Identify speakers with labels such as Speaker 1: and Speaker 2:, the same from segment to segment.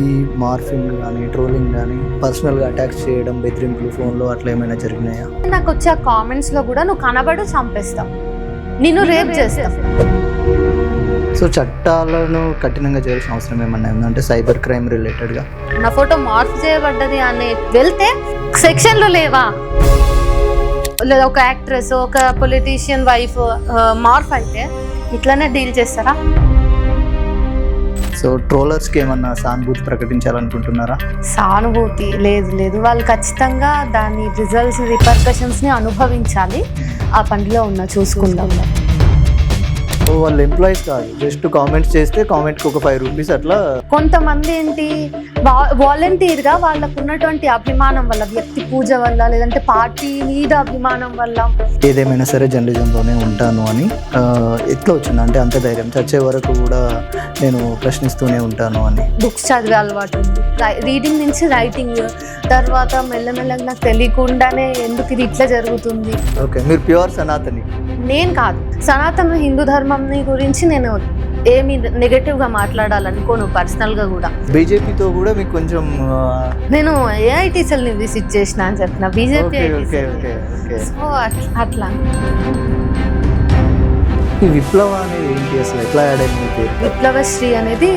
Speaker 1: ఈ మార్ఫింగ్ కానీ ట్రోలింగ్ కానీ పర్సనల్గా అటాక్స్ చేయడం, బెదిరింపులు ఫోన్లో అట్లా ఏమైనా జరిగినాయా?
Speaker 2: నాకు వచ్చే కామెంట్స్లో కూడా నువ్వు కనబడు చంపేస్తావు, నిన్ను రేప్ చేస్తావు.
Speaker 1: సో చట్టాలను కఠినంగా చేయాల్సిన అవసరం ఏమన్నా ఉందంటే సైబర్ క్రైమ్ రిలేటెడ్గా?
Speaker 2: నా ఫోటో మార్ఫ్ చేయబడ్డది అని వెళ్తే సెక్షన్లు లేవా? లేదా ఒక యాక్ట్రెస్, ఒక పొలిటీషియన్ వైఫ్ మార్ఫ్ అయితే ఇట్లానే డీల్ చేస్తారా?
Speaker 1: సో ట్రోలర్స్కి ఏమన్నా సానుభూతి ప్రకటించాలనుకుంటున్నారా?
Speaker 2: సానుభూతి లేదు, వాళ్ళు ఖచ్చితంగా దాని రిజల్ట్స్, రిపర్కషన్స్ని అనుభవించాలి. ఆ పనిలో చూసుకుందాం.
Speaker 1: వాళ్ళు ఎంప్లాయీస్ కాదు, జస్ట్ కామెంట్స్ చేస్తే కామెంట్కి ఒక 5 రూపీస్ అట్లా.
Speaker 2: కొంతమంది ఏంటి వాలంటీర్గా వాళ్ళకు ఉన్నటువంటి అభిమానం వల్ల, వ్యక్తి పూజ వల్ల, లేదంటే పార్టీ మీద అభిమానం వల్ల,
Speaker 1: ఏదేమైనా సరే జర్నలిజంలోనే ఉంటాను అని ఎట్లా వచ్చింది అంటే అంత ధైర్యం? చచ్చే వరకు కూడా నేను ప్రశ్నిస్తూనే ఉంటాను అని.
Speaker 2: బుక్స్ చదివే అలవాటు ఉంది, రీడింగ్ నుంచి రైటింగ్, తర్వాత మెల్లమెల్లగా నాకు తెలియకుండానే ఎందుకు ఇది ఇట్లా జరుగుతుంది.
Speaker 1: ఓకే, మీరు ప్యూర్ సనాతని?
Speaker 2: నేను కాదు. సనాతన హిందూ ధర్మం గురించి నేను ఏమి నెగటివ్గా మాట్లాడాలనుకోను పర్సనల్గా కూడా.
Speaker 1: బీజేపీతో కూడా మీకు కొంచెం
Speaker 2: నేను ఏఐటీసీని విజిట్ చేసిన అని చెప్పిన, బీజేపీ. సో అట్లా.
Speaker 1: ఈ విప్లవ అనేది ఏంటి అసలు, ఎట్లా యాడ్ అయింది పేరు?
Speaker 2: విప్లవశ్రీ అనేది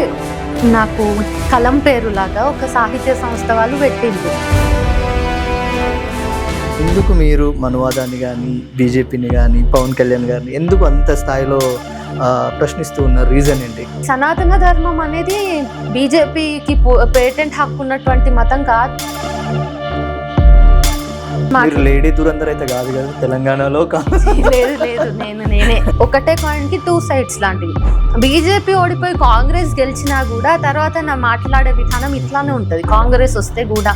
Speaker 2: నాకు కలం పేరులాగా ఒక సాహిత్య సంస్థ వాళ్ళు పెట్టింది.
Speaker 1: ఎందుకు మీరు మనువాదాన్ని కానీ, బీజేపీని కానీ, పవన్ కళ్యాణ్ గారిని ఎందుకు అంత స్థాయిలో ప్రశ్నిస్తూ ఉన్నారు? రీజన్ ఏంటి?
Speaker 2: సనాతన ధర్మం అనేది బీజేపీకి పేటెంట్ హక్కు ఉన్నటువంటి మతం కాదు.
Speaker 1: మీరు లేడీ దురందర్ అయితే కాదు కదా తెలంగాణలో?
Speaker 2: లేదు, నేనే ఒకటే కాయిన్కి 2 సైడ్స్ లాంటివి. బీజేపీ ఓడిపోయి కాంగ్రెస్ గెలిచినా కూడా తర్వాత నా మాట్లాడే విధానం ఇట్లానే ఉంటుంది, కాంగ్రెస్ వస్తే కూడా.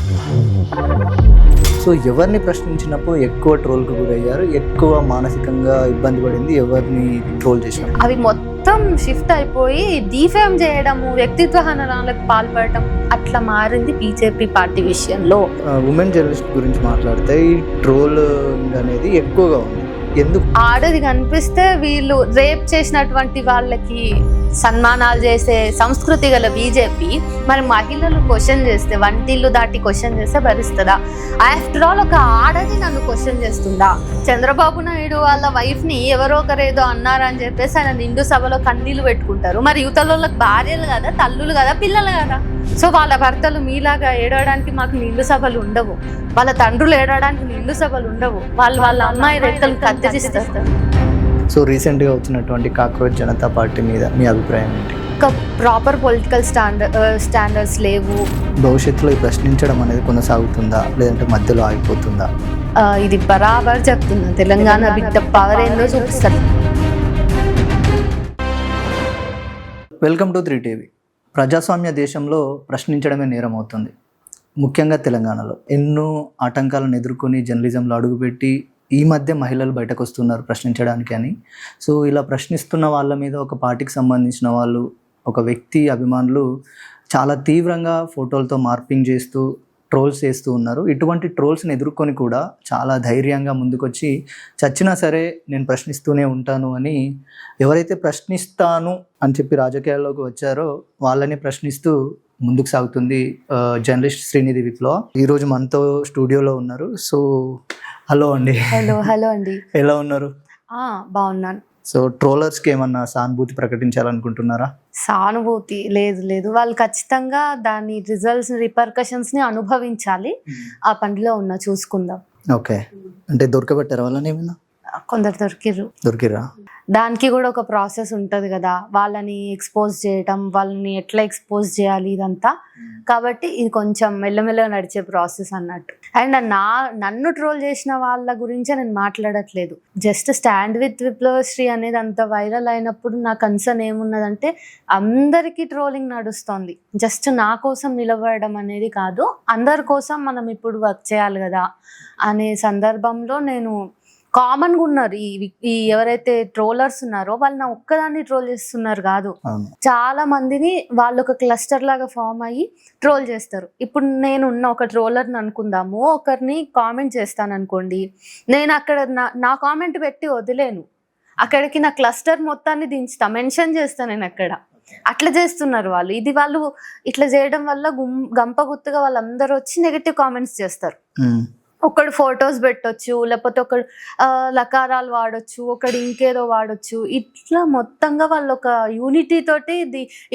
Speaker 1: సో ఎవరిని ప్రశ్నించినప్పుడు ఎక్కువ ట్రోల్కి గురయ్యారు, ఎక్కువ మానసికంగా ఇబ్బంది పడింది ఎవరిని ట్రోల్ చేసినప్పుడు?
Speaker 2: అవి మొత్తం షిఫ్ట్ అయిపోయి డిఫేమ్ చేయడము, వ్యక్తిత్వ హననాలకు పాల్పడటం అట్లా మారింది బీజేపీ పార్టీ విషయంలో.
Speaker 1: ఉమెన్ జర్నలిస్ట్ గురించి మాట్లాడితే ఈ ట్రోలింగ్ అనేది ఎక్కువగా ఉంది. ఎందుకు?
Speaker 2: ఆడది కనిపిస్తే వీళ్ళు రేప్ చేసినటువంటి వాళ్ళకి సన్మానాలు చేసే సంస్కృతి గల బీజేపీ మరి మహిళలు క్వశ్చన్ చేస్తే, వంటిల్లు దాటి క్వశ్చన్ చేస్తే భరిస్తుందా? ఆఫ్టర్ ఆల్ ఒక ఆడది నన్ను క్వశ్చన్ చేస్తుందా? చంద్రబాబు నాయుడు వాళ్ళ వైఫ్ని ఎవరో ఒకరేదో అన్నారని చెప్పేసి ఆయన నిండు సభలో కన్నీళ్లు పెట్టుకుంటారు. మరి యువతలోళ్ళకి భార్యలు కదా, తల్లులు కదా, పిల్లలు కదా. సో వాళ్ళ భర్తలు మీలాగా ఏడవడానికి మాకు నిండు సభలు ఉండవు, వాళ్ళ తండ్రులు ఏడవడానికి నిండు సభలు ఉండవు, వాళ్ళ అమ్మాయి రెక్కలు కత్తిరిస్తారు.
Speaker 1: సో రీసెంట్గా వచ్చినటువంటి కాక్రోచ్ జనతా పార్టీ మీద మీ అభిప్రాయం ఏంటి?
Speaker 2: ఒక ప్రాపర్ పొలిటికల్ స్టాండర్డ్స్ లేవు.
Speaker 1: భవిష్యత్తులో ఈ ప్రశ్నించడం అనేది కొనసాగుతుందా, లేదంటే మధ్యలో ఆగిపోతుందా?
Speaker 2: ఇది బరాబర్ చెప్తున్నా, తెలంగాణ బిడ్డ పవర్ ఏందో చూపిస్తారు.
Speaker 1: Welcome to 3TV. ప్రజాస్వామ్య దేశంలో ప్రశ్నించడమే నేరం అవుతుంది. ముఖ్యంగా తెలంగాణలో ఎన్నో ఆటంకాలను ఎదుర్కొని జర్నలిజంలో అడుగుపెట్టి ఈ మధ్య మహిళలు బయటకు వస్తున్నారు ప్రశ్నించడానికి అని. సో ఇలా ప్రశ్నిస్తున్న వాళ్ళ మీద ఒక పార్టీకి సంబంధించిన వాళ్ళు, ఒక వ్యక్తి అభిమానులు చాలా తీవ్రంగా ఫోటోలతో మార్పింగ్ చేస్తూ ట్రోల్స్ చేస్తూ ఉన్నారు. ఇటువంటి ట్రోల్స్ని ఎదుర్కొని కూడా చాలా ధైర్యంగా ముందుకొచ్చి చచ్చినా సరే నేను ప్రశ్నిస్తూనే ఉంటాను అని, ఎవరైతే ప్రశ్నిస్తాను అని చెప్పి రాజకీయాల్లోకి వచ్చారో వాళ్ళని ప్రశ్నిస్తూ ముందుకు సాగుతుంది జర్నలిస్ట్ శ్రీనిధి విప్లవ. ఈరోజు మనతో స్టూడియోలో ఉన్నారు. సో హలో అండి.
Speaker 2: హలో అండి,
Speaker 1: ఎలా ఉన్నారు?
Speaker 2: బాగున్నాను.
Speaker 1: సో ట్రోలర్స్కి ఏమన్నా సానుభూతి ప్రకటించాలనుకుంటున్నారా?
Speaker 2: సానుభూతి లేదు, వాళ్ళు ఖచ్చితంగా దాని రిజల్ట్స్, రిపర్కషన్స్ని అనుభవించాలి. ఆ పనిలో చూసుకుందాం.
Speaker 1: ఓకే, అంటే దొరకబెట్టారా వాళ్ళని ఏమైనా?
Speaker 2: కొందరు దొరికిర్రా? దానికి కూడా ఒక ప్రాసెస్ ఉంటుంది కదా, వాళ్ళని ఎక్స్పోజ్ చేయటం, వాళ్ళని ఎట్లా ఎక్స్పోజ్ చేయాలి ఇదంతా. కాబట్టి ఇది కొంచెం మెల్లమెల్లగా నడిచే ప్రాసెస్ అన్నట్టు. అండ్ నన్ను ట్రోల్ చేసిన వాళ్ళ గురించే నేను మాట్లాడట్లేదు. జస్ట్ స్టాండ్ విత్ విప్లవశ్రీ అనేది అంత వైరల్ అయినప్పుడు నా కన్సర్న్ ఏమున్నదంటే, అందరికీ ట్రోలింగ్ నడుస్తుంది, జస్ట్ నా కోసం నిలబడడం అనేది కాదు, అందరి కోసం మనం ఇప్పుడు వర్క్ చేయాలి కదా అనే సందర్భంలో నేను కామన్గా ఉన్నారు ఈ ఎవరైతే ట్రోలర్స్ ఉన్నారో వాళ్ళు నా ఒక్కదాన్ని ట్రోల్ చేస్తున్నారు కాదు, చాలా మందిని వాళ్ళు ఒక క్లస్టర్ లాగా ఫామ్ అయ్యి ట్రోల్ చేస్తారు. ఇప్పుడు నేను ఉన్న ఒక ట్రోలర్ని అనుకుందాము, ఒకరిని కామెంట్ చేస్తాను అనుకోండి, నేను అక్కడ నా కామెంట్ పెట్టి వదిలేను, అక్కడికి నా క్లస్టర్ మొత్తాన్ని దించుతా, మెన్షన్ చేస్తాను నేను అక్కడ. అట్లా చేస్తున్నారు వాళ్ళు. ఇది వాళ్ళు ఇట్లా చేయడం వల్ల గంపగుత్తుగా వాళ్ళందరూ వచ్చి నెగటివ్ కామెంట్స్ చేస్తారు. ఒకడు ఫొటోస్ పెట్టొచ్చు, లేకపోతే ఒకడు లకారాలు వాడొచ్చు, ఒకడు ఇంకేదో వాడొచ్చు. ఇట్లా మొత్తంగా వాళ్ళు ఒక యూనిటీ తోటి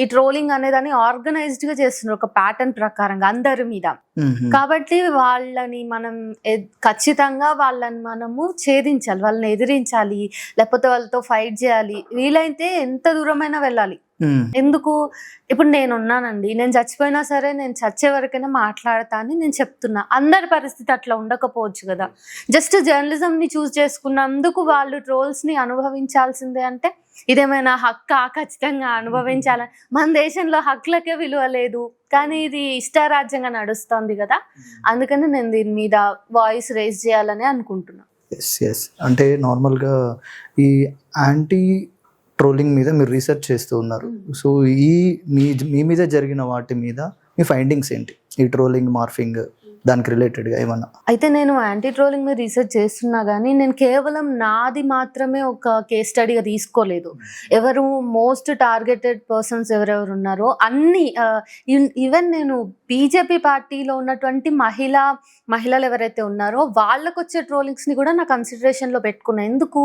Speaker 2: ఈ ట్రోలింగ్ అనేదాన్ని ఆర్గనైజ్డ్ గా చేస్తున్నారు ఒక ప్యాటర్న్ ప్రకారంగా అందరి మీద. కాబట్టి వాళ్ళని మనం ఖచ్చితంగా వాళ్ళని మనము ఛేదించాలి, వాళ్ళని ఎదిరించాలి, లేకపోతే వాళ్ళతో ఫైట్ చేయాలి. వీలైతే ఎంత దూరమైనా వెళ్ళాలి. ఎందుకు, ఇప్పుడు నేను ఉన్నానండి, నేను చచ్చిపోయినా సరే నేను చచ్చే వరకైనా మాట్లాడతా అని నేను చెప్తున్నా. అందరి పరిస్థితి అట్లా ఉండకపోవచ్చు కదా. జస్ట్ జర్నలిజం ని చూస్ చేసుకున్నందుకు వాళ్ళు ట్రోల్స్ ని అనుభవించాల్సిందే అంటే ఇదేమైనా హక్కా? ఖచ్చితంగా అనుభవించాలని. మన దేశంలో హక్కులకే విలువ లేదు, కానీ ఇది ఇష్టారాజ్యంగా నడుస్తుంది కదా. అందుకని నేను దీని మీద వాయిస్ రేజ్ చేయాలని అనుకుంటున్నా.
Speaker 1: అంటే నార్మల్గా ఈ యాంటీ ట్రోలింగ్ మీద మీరు రీసెర్చ్ చేస్తూ ఉన్నారు. సో మీ మీద జరిగిన వాటి మీద మీ ఫైండింగ్స్ ఏంటి? ఈ ట్రోలింగ్, మార్ఫింగ్ దానికి రిలేటెడ్గా ఏమన్నా?
Speaker 2: అయితే నేను యాంటీ ట్రోలింగ్ మీద రీసెర్చ్ చేస్తున్నా కానీ నేను కేవలం నాది మాత్రమే ఒక కేస్ స్టడీగా తీసుకోలేదు. ఎవరు మోస్ట్ టార్గెటెడ్ పర్సన్స్ ఎవరెవరు ఉన్నారో అన్ని, ఈవెన్ నేను బీజేపీ పార్టీలో ఉన్నటువంటి మహిళలు ఎవరైతే ఉన్నారో వాళ్ళకు వచ్చే ట్రోలింగ్స్ని కూడా నా కన్సిడరేషన్లో పెట్టుకున్నా. ఎందుకు,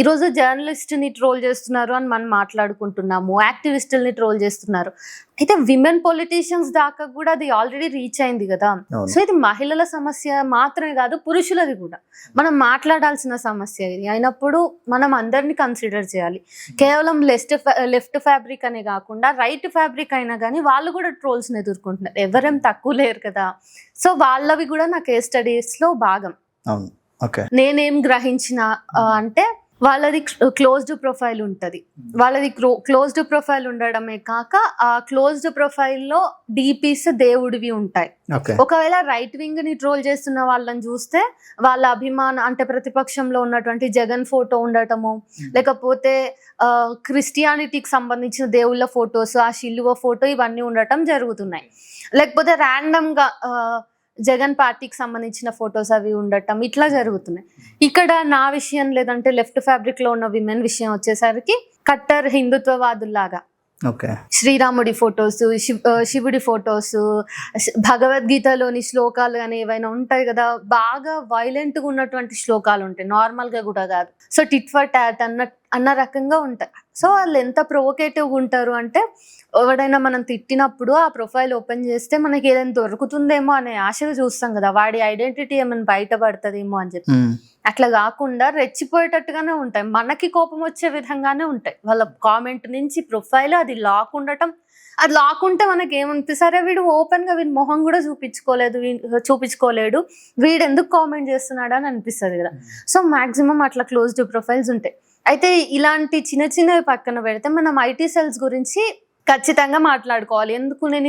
Speaker 2: ఈరోజు జర్నలిస్ట్ని ట్రోల్ చేస్తున్నారు అని మనం మాట్లాడుకుంటున్నాము, యాక్టివిస్టుల్ని ట్రోల్ చేస్తున్నారు. అయితే విమెన్ పొలిటీషియన్స్ దాకా కూడా అది ఆల్రెడీ రీచ్ అయింది కదా. సో ఇది మహిళల సమస్య మాత్రమే కాదు, పురుషులది కూడా. మనం మాట్లాడాల్సిన సమస్య ఇది అయినప్పుడు మనం అందరినీ కన్సిడర్ చేయాలి. కేవలం లెఫ్ట్ ఫ్యాబ్రిక్ అనే కాకుండా రైట్ ఫ్యాబ్రిక్ అయినా కానీ వాళ్ళు కూడా ట్రోల్స్ని ఎదుర్కొంటున్నారు. ఎవరేం తక్కువ లేరు కదా. సో వాళ్ళవి కూడా నా కేస్ స్టడీస్లో భాగం. నేనేం గ్రహించిన అంటే వాళ్ళది క్లోజ్డ్ ప్రొఫైల్ ఉంటుంది. వాళ్ళది క్లోజ్డ్ ప్రొఫైల్ ఉండడమే కాక ఆ క్లోజ్డ్ ప్రొఫైల్లో డీపీస్ దేవుడివి ఉంటాయి. ఒకవేళ రైట్ వింగ్ ని ట్రోల్ చేస్తున్న వాళ్ళని చూస్తే వాళ్ళ అంటే ప్రతిపక్షంలో ఉన్నటువంటి జగన్ ఫోటో ఉండటము, లేకపోతే క్రిస్టియానిటీకి సంబంధించిన దేవుళ్ళ ఫొటోస్, ఆ శిలువ ఫోటో, ఇవన్నీ ఉండటం జరుగుతున్నాయి. లేకపోతే ర్యాండమ్ గా జగన్ పార్టీకి సంబంధించిన ఫొటోస్ అవి ఉండటం, ఇట్లా జరుగుతున్నాయి. ఇక్కడ నా విషయం లేదంటే లెఫ్ట్ ఫ్యాబ్రిక్ లో ఉన్న విమెన్ విషయం వచ్చేసరికి కట్టర్ హిందుత్వవాదుల్లాగా శ్రీరాముడి ఫొటోస్, శివుడి ఫొటోస్, భగవద్గీతలోని శ్లోకాలు కానీ ఏవైనా ఉంటాయి కదా, బాగా వైలెంట్ గా ఉన్నటువంటి శ్లోకాలు ఉంటాయి, నార్మల్ గా కూడా కాదు. సో టిట్ ఫర్ టాట్ అన్న రకంగా ఉంటాయి. సో వాళ్ళు ఎంత ప్రొవోకేటివ్గా ఉంటారు అంటే ఎవడైనా మనం తిట్టినప్పుడు ఆ ప్రొఫైల్ ఓపెన్ చేస్తే మనకి ఏదైనా దొరుకుతుందేమో అనే ఆశగా చూస్తాం కదా, వాడి ఐడెంటిటీ ఏమైనా బయటపడుతుందేమో అని చెప్పి. అట్లా కాకుండా రెచ్చిపోయేటట్టుగానే ఉంటాయి, మనకి కోపం వచ్చే విధంగానే ఉంటాయి. వాళ్ళ కామెంట్ నుంచి ప్రొఫైల్ అది లాక్ ఉండటం, అది లాక్ ఉంటే మనకి ఏమనిపిస్తుంది, సరే వీడు ఓపెన్ గా వీడి మొహం కూడా చూపించుకోలేడు, వీడు ఎందుకు కామెంట్ చేస్తున్నాడు అని అనిపిస్తుంది కదా. సో మాక్సిమం అట్లా క్లోజ్డ్ ప్రొఫైల్స్ ఉంటాయి. అయితే ఇలాంటి చిన్నవి పక్కన పెడితే మనం ఐటీ సెల్స్ గురించి ఖచ్చితంగా మాట్లాడుకోవాలి. ఎందుకు, నేను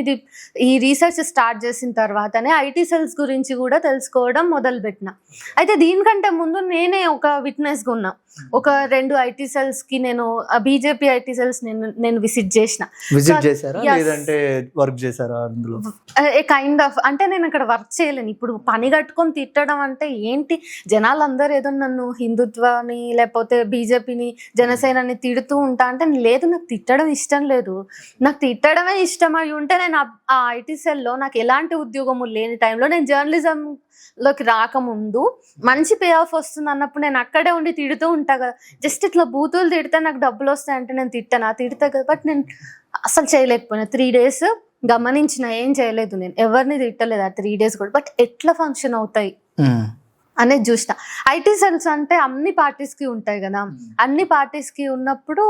Speaker 2: ఈ రీసెర్చ్ స్టార్ట్ చేసిన తర్వాతనే ఐటీ సెల్స్ గురించి కూడా తెలుసుకోవడం మొదలుపెట్టిన. అయితే దీనికంటే ముందు నేనే ఒక విట్నెస్గా ఉన్నా. ఒక 2 ఐటీ సెల్స్ కి నేను బీజేపీ ఐటీ సెల్స్ నేను విజిట్ చేశారా, కైండ్ ఆఫ్. అంటే నేను అక్కడ వర్క్ చేయలేను. ఇప్పుడు పని కట్టుకొని తిట్టడం అంటే ఏంటి, జనాలందరూ ఏదో నన్ను హిందుత్వాన్ని లేకపోతే బీజేపీని జనసేనని తిడుతూ ఉంటా అంటే లేదు, నాకు తిట్టడం ఇష్టం లేదు. నాకు తిట్టడమే ఇష్టం అయి ఉంటే నేను ఆ ఐటీ సెల్లో నాకు ఎలాంటి ఉద్యోగము లేని టైంలో, నేను జర్నలిజంలోకి రాకముందు మంచి పే ఆఫ్ వస్తుంది అన్నప్పుడు నేను అక్కడే ఉండి తిడుతూ ఉంటా కదా. జస్ట్ ఇట్లా బూతులు తిడితే నాకు డబ్బులు వస్తాయంటే నేను తిడతా కదా. బట్ నేను అసలు చేయలేకపోయినా. 3 days గమనించిన, ఏం చేయలేదు, నేను ఎవరిని తిట్టలేదు ఆ 3 days కూడా. బట్ ఎట్లా ఫంక్షన్ అవుతాయి అనేది చూసిన. ఐటీ సెల్స్ అంటే అన్ని పార్టీస్కి ఉంటాయి కదా, అన్ని పార్టీస్కి ఉన్నప్పుడు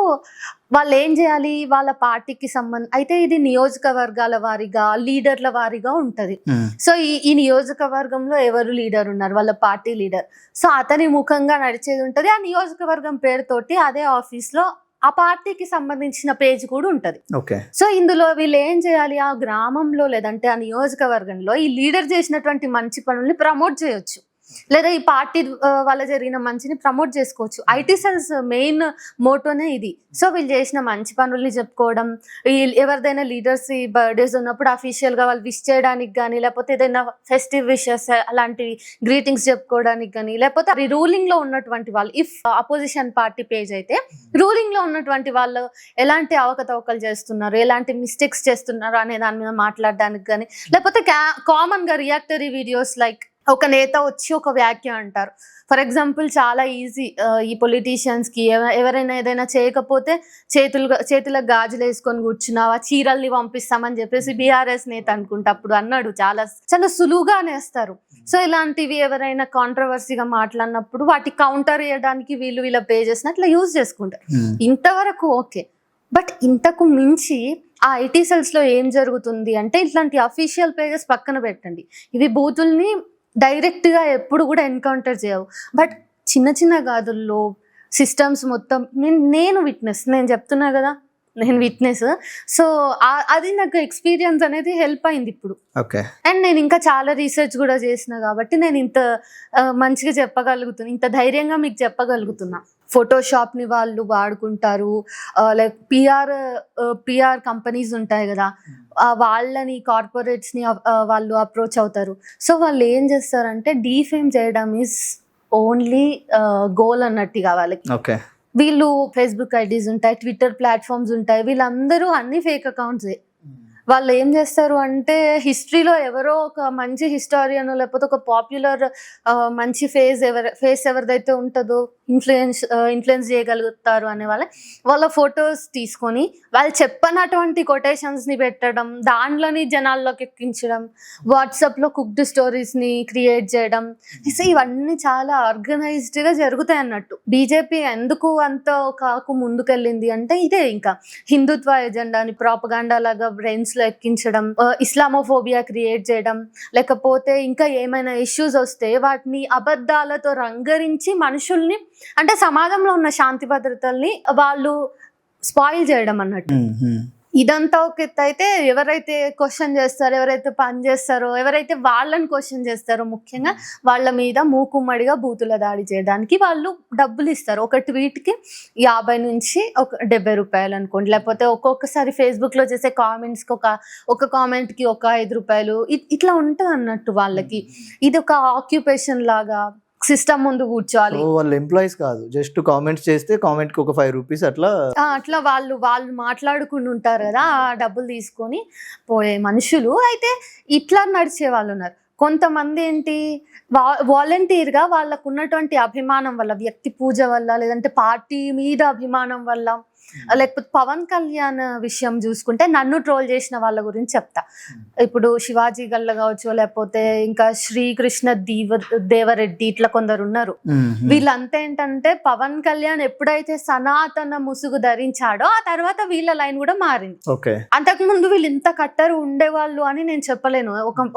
Speaker 2: వాళ్ళు ఏం చేయాలి, వాళ్ళ పార్టీకి అయితే ఇది నియోజకవర్గాల వారీగా, లీడర్ల వారీగా ఉంటది. సో ఈ నియోజకవర్గంలో ఎవరు లీడర్ ఉన్నారు, వాళ్ళ పార్టీ లీడర్. సో అతని ముఖంగా నడిచేది ఉంటది. ఆ నియోజకవర్గం పేరుతోటి అదే ఆఫీస్ లో ఆ పార్టీకి సంబంధించిన పేజ్ కూడా ఉంటది. సో ఇందులో వీళ్ళు ఏం చేయాలి, ఆ గ్రామంలో లేదంటే ఆ నియోజకవర్గంలో ఈ లీడర్ చేసినటువంటి మంచి పనుల్ని ప్రమోట్ చేయొచ్చు. లేదా ఈ పార్టీ వల్ల జరిగిన మంచిని ప్రమోట్ చేసుకోవచ్చు. ఐటీ సెల్స్ మెయిన్ మోటోనే ఇది. సో వీళ్ళు చేసిన మంచి పనుల్ని చెప్పుకోవడం, ఎవరిదైనా లీడర్స్ ఈ బర్త్డేస్ ఉన్నప్పుడు అఫీషియల్గా వాళ్ళు విష్ చేయడానికి కానీ, లేకపోతే ఏదైనా ఫెస్టివ్ విషెస్ అలాంటివి గ్రీటింగ్స్ చెప్పుకోవడానికి కానీ, లేకపోతే రూలింగ్ లో ఉన్నటువంటి వాళ్ళు, ఇఫ్ అపోజిషన్ పార్టీ పేజ్ అయితే రూలింగ్ లో ఉన్నటువంటి వాళ్ళు ఎలాంటి అవకతవకలు చేస్తున్నారు, ఎలాంటి మిస్టేక్స్ చేస్తున్నారు అనే దాని మీద మాట్లాడడానికి కానీ, లేకపోతే కామన్ గా రియాక్టరీ వీడియోస్ లైక్ ఒక నేత వచ్చి ఒక వ్యాఖ్య అంటారు. ఫర్ ఎగ్జాంపుల్ చాలా ఈజీ, ఈ పొలిటీషియన్స్ కి ఎవరైనా ఏదైనా చేయకపోతే చేతులకు గాజులు వేసుకొని కూర్చున్నావా, చీరల్ని పంపిస్తామని చెప్పేసి బీఆర్ఎస్ నేత అనుకుంటా అప్పుడు అన్నాడు. చాలా చాలా సులువుగా అనేస్తారు. సో ఇలాంటివి ఎవరైనా కాంట్రవర్సీగా మాట్లాడినప్పుడు వాటి కౌంటర్ చేయడానికి వీళ్ళ పేజెస్ అట్లా యూజ్ చేసుకుంటారు. ఇంతవరకు ఓకే. బట్ ఇంతకు మించి ఆ ఐటీ సెల్స్ లో ఏం జరుగుతుంది అంటే, ఇట్లాంటి అఫీషియల్ పేజెస్ పక్కన పెట్టండి, ఇవి బూతుల్ని డైరెక్ట్ గా ఎప్పుడు కూడా ఎన్కౌంటర్ చేయవు. బట్ చిన్న చిన్న గాదుల్లో సిస్టమ్స్ మొత్తం నేను విట్నెస్, నేను చెప్తున్నా కదా నేను విట్నెస్. సో అది నాకు ఎక్స్పీరియన్స్ అనేది హెల్ప్ అయింది ఇప్పుడు. అండ్ నేను ఇంకా చాలా రీసెర్చ్ కూడా చేసిన కాబట్టి నేను ఇంత మంచిగా చెప్పగలుగుతున్నా, ఇంత ధైర్యంగా మీకు చెప్పగలుగుతున్నా. ఫోటోషాప్ ని వాళ్ళు వాడుకుంటారు, లైక్ పిఆర్ కంపెనీస్ ఉంటాయి కదా, వాళ్ళని కార్పొరేట్స్ ని వాళ్ళు అప్రోచ్ అవుతారు. సో వాళ్ళు ఏం చేస్తారంటే డీఫేమ్ చేయడం ఈజ్ ఓన్లీ గోల్ అన్నట్టుగా వాళ్ళకి. వీళ్ళు ఫేస్బుక్ ఐడీస్ ఉంటాయి, ట్విట్టర్ ప్లాట్ఫామ్స్ ఉంటాయి, వీళ్ళందరూ అన్ని ఫేక్ అకౌంట్సే. వాళ్ళు ఏం చేస్తారు అంటే హిస్టరీలో ఎవరో ఒక మంచి హిస్టారియన్ లేకపోతే ఒక పాపులర్ మంచి ఫేస్ ఎవరిదైతే ఉంటుందో ఇన్ఫ్లుయెన్స్ చేయగలుగుతారు అనే వాళ్ళ ఫొటోస్ తీసుకొని వాళ్ళు చెప్పనటువంటి కొటేషన్స్ని పెట్టడం, దాంట్లోని జనాల్లోకి ఎక్కించడం, వాట్సాప్లో కుక్డ్ స్టోరీస్ని క్రియేట్ చేయడం, ఇవన్నీ చాలా ఆర్గనైజ్డ్గా జరుగుతాయి అన్నట్టు. బీజేపీ ఎందుకు అంత కాకు ముందుకెళ్ళింది అంటే ఇదే, ఇంకా హిందుత్వ ఎజెండాని ప్రాపగాండా లాగా బ్రెయిన్స్ లో ఎక్కించడం, ఇస్లామోఫోబియా క్రియేట్ చేయడం, లేకపోతే ఇంకా ఏమైనా ఇష్యూస్ వస్తే వాటిని అబద్ధాలతో రంగరించి మనుషుల్ని, అంటే సమాజంలో ఉన్న శాంతి భద్రతల్ని వాళ్ళు స్పాయిల్ చేయడం అన్నట్టు. ఇదంతా ఒక ఎత్తు అయితే, ఎవరైతే క్వశ్చన్ చేస్తారో, ఎవరైతే పని చేస్తారో, ఎవరైతే వాళ్ళని క్వశ్చన్ చేస్తారో, ముఖ్యంగా వాళ్ళ మీద మూకుమ్మడిగా బూతుల దాడి చేయడానికి వాళ్ళు డబ్బులు ఇస్తారు. ఒక ట్వీట్కి 50 నుంచి 70 రూపాయలు అనుకోండి, లేకపోతే ఒక్కొక్కసారి ఫేస్బుక్లో చేసే కామెంట్స్కి ఒక కామెంట్కి 5 రూపాయలు, ఇట్లా ఉంటుంది అన్నట్టు వాళ్ళకి. ఇది ఒక ఆక్యుపేషన్ లాగా సిస్టమ్ ముందు కూర్చోవాలి.
Speaker 1: వాళ్ళు ఎంప్లాయీస్ కాదు, జస్ట్ కామెంట్స్ చేస్తే కామెంట్ కి 5 రూపీస్ అట్లా
Speaker 2: వాళ్ళు మాట్లాడుకుని ఉంటారు కదా, ఆ డబ్బులు తీసుకొని పోయే మనుషులు. అయితే ఇట్లా నడిచే వాళ్ళు ఉన్నారు. కొంతమంది ఏంటి, వాలంటీర్గా వాళ్ళకు ఉన్నటువంటి అభిమానం వల్ల, వ్యక్తి పూజ వల్ల, లేదంటే పార్టీ మీద అభిమానం వల్ల, లేకపోతే పవన్ కళ్యాణ్ విషయం చూసుకుంటే నన్ను ట్రోల్ చేసిన వాళ్ళ గురించి చెప్తా. ఇప్పుడు శివాజీ గల్ల కావచ్చు, లేకపోతే ఇంకా శ్రీకృష్ణ దేవరెడ్డి, ఇట్లా కొందరు ఉన్నారు. వీళ్ళంతా ఏంటంటే పవన్ కళ్యాణ్ ఎప్పుడైతే సనాతన ముసుగు ధరించాడో ఆ తర్వాత వీళ్ళ లైన్ కూడా మారింది. అంతకు ముందు వీళ్ళు ఇంత కట్టరు ఉండేవాళ్ళు అని నేను చెప్పలేను.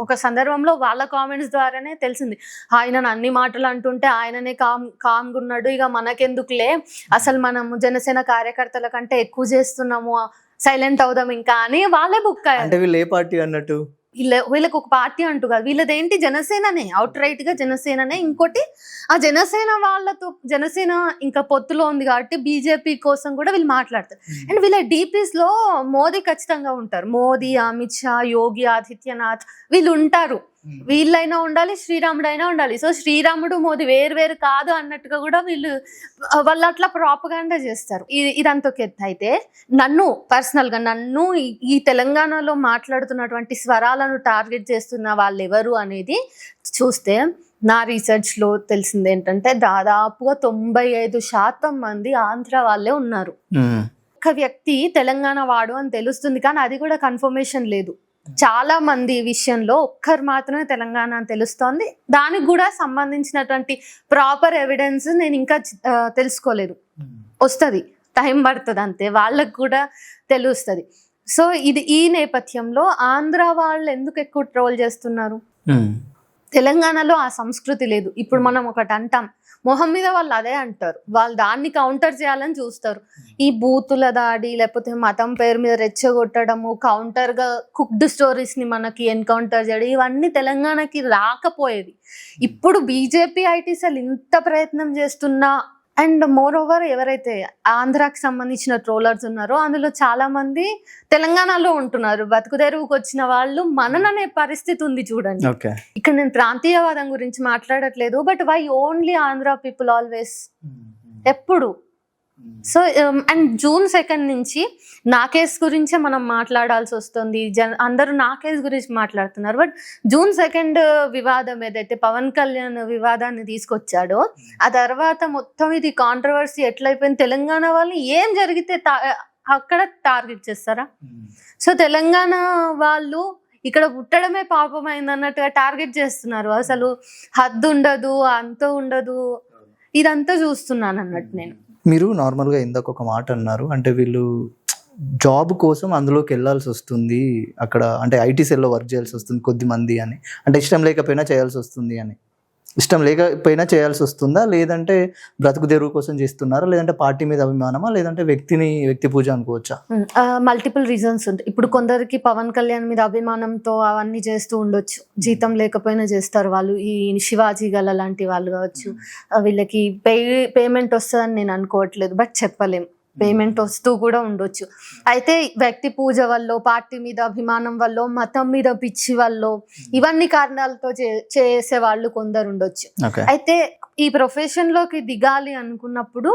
Speaker 2: ఒక సందర్భంలో వాళ్ళ కామెంట్స్ ద్వారానే తెలిసింది, ఆయన అన్ని మాటలు అంటుంటే ఆయననే కామ్గా ఉన్నాడు, ఇక మనకెందుకులే, అసలు మనము జనసేన కార్యకర్తల కంటే ఎక్కువ చేస్తున్నాము, సైలెంట్ అవుదాం ఇంకా అని వాళ్ళే బుక్ అయ్యారు.
Speaker 1: అంటే వీళ్ళు ఏ పార్టీ అన్నట్టు,
Speaker 2: వీళ్ళకి ఒక పార్టీ అంటూ కాదు, వీళ్ళదేంటి జనసేననే, అవుట్ రైట్ గా జనసేననే. ఇంకోటి ఆ జనసేన వాళ్ళతో, జనసేన ఇంకా పొత్తులో ఉంది కాబట్టి బీజేపీ కోసం కూడా వీళ్ళు మాట్లాడతారు. అండ్ వీళ్ళ డీపీస్ లో మోదీ ఖచ్చితంగా ఉంటారు. మోదీ, అమిత్ షా, యోగి ఆదిత్యనాథ్ వీళ్ళు ఉంటారు. వీళ్ళైనా ఉండాలి, శ్రీరాముడైనా ఉండాలి. సో శ్రీరాముడు మోదీ వేరు కాదు అన్నట్టుగా కూడా వాళ్ళు అట్లా ప్రాపగాండా చేస్తారు. ఇదంతా ఎత్తు. అయితే నన్ను ఈ తెలంగాణలో మాట్లాడుతున్నటువంటి స్వరాలను టార్గెట్ చేస్తున్న వాళ్ళు ఎవరు అనేది చూస్తే నా రీసెర్చ్లో తెలిసింది ఏంటంటే, దాదాపుగా 95% మంది ఆంధ్ర వాళ్ళే ఉన్నారు. ఒక వ్యక్తి తెలంగాణ వాడు అని తెలుస్తుంది, కానీ అది కూడా కన్ఫర్మేషన్ లేదు. చాలా మంది విషయంలో ఒక్కరు మాత్రమే తెలంగాణ అని తెలుస్తోంది. దానికి కూడా సంబంధించినటువంటి ప్రాపర్ ఎవిడెన్స్ నేను ఇంకా తెలుసుకోలేదు. వస్తుంది, టైం పడుతుంది అంతే, వాళ్ళకు కూడా తెలుస్తుంది. సో ఈ నేపథ్యంలో ఆంధ్ర వాళ్ళు ఎందుకు ఎక్కువ ట్రోల్ చేస్తున్నారు? తెలంగాణలో ఆ సంస్కృతి లేదు. ఇప్పుడు మనం ఒకటి అంటాం, మొహం మీద వాళ్ళు అదే అంటారు, వాళ్ళు దాన్ని కౌంటర్ చేయాలని చూస్తారు. ఈ బూతుల దాడి లేకపోతే మతం పేరు మీద రెచ్చగొట్టడము, కౌంటర్ గా కుక్డ్ స్టోరీస్ ని మనకి ఎన్కౌంటర్ చేయడం, ఇవన్నీ తెలంగాణకి రాకపోయేవి. ఇప్పుడు బీజేపీ ఐటీ సెల్ ఇంత ప్రయత్నం చేస్తున్నా, అండ్ మోర్ ఓవర్ ఎవరైతే ఆంధ్రాకి సంబంధించిన ట్రోలర్స్ ఉన్నారో అందులో చాలా మంది తెలంగాణలో ఉంటున్నారు. బతుకుదెరువుకు వచ్చిన వాళ్ళు మనననే పరిస్థితి ఉంది చూడండి. ఇక్కడ నేను ప్రాంతీయవాదం గురించి మాట్లాడట్లేదు, but why only Andhra people always, ఎప్పుడు. సో అండ్ June 2 నుంచి నా కేసు గురించే మనం మాట్లాడాల్సి వస్తుంది. అందరూ నా కేసు గురించి మాట్లాడుతున్నారు. బట్ June 2 వివాదం ఏదైతే పవన్ కళ్యాణ్ వివాదాన్ని తీసుకొచ్చాడో, ఆ తర్వాత మొత్తం ఇది కాంట్రవర్సీ ఎట్లయిపోయింది. తెలంగాణ వాళ్ళు ఏం జరిగితే అక్కడ టార్గెట్ చేస్తారా? సో తెలంగాణ వాళ్ళు ఇక్కడ పుట్టడమే పాపమైంది అన్నట్టుగా టార్గెట్ చేస్తున్నారు. అసలు హద్దు ఉండదు, అంత ఉండదు, ఇదంతా చూస్తున్నాను అన్నట్టు నేను.
Speaker 1: మీరు నార్మల్గా ఇందాక ఒక మాట అన్నారు, అంటే వీళ్ళు జాబ్ కోసం అందులోకి వెళ్ళాల్సి వస్తుంది, అక్కడ అంటే ఐటీ సెల్లో వర్క్ చేయాల్సి వస్తుంది కొద్దిమంది అని, అంటే ఇష్టం లేకపోయినా చేయాల్సి వస్తుంది అని. ఇష్టం లేకపోయినా చేయాల్సి వస్తుందా, లేదంటే బ్రతుకు తెరువు కోసం చేస్తున్నారా, లేదంటే పార్టీ మీద అభిమానమా, లేదంటే వ్యక్తి పూజ అనుకోవచ్చా?
Speaker 2: మల్టిపుల్ రీజన్స్ ఉంటాయి. ఇప్పుడు కొందరికి పవన్ కళ్యాణ్ మీద అభిమానంతో అవన్నీ చేస్తూ ఉండొచ్చు, జీతం లేకపోయినా చేస్తారు వాళ్ళు. ఈ శివాజీ గల లాంటి వాళ్ళు కావచ్చు, వీళ్ళకి పేమెంట్ వస్తుందని నేను అనుకోవట్లేదు, బట్ చెప్పలేం, పేమెంట్ వస్తూ కూడా ఉండొచ్చు. అయితే వ్యక్తి పూజ వల్ల, పార్టీ మీద అభిమానం వల్ల, మతం మీద పిచ్చి వల్ల, ఇవన్నీ కారణాలతో చేసే వాళ్ళు కొందరు ఉండొచ్చు. అయితే ఈ ప్రొఫెషన్ లోకి దిగాలి అనుకున్నప్పుడు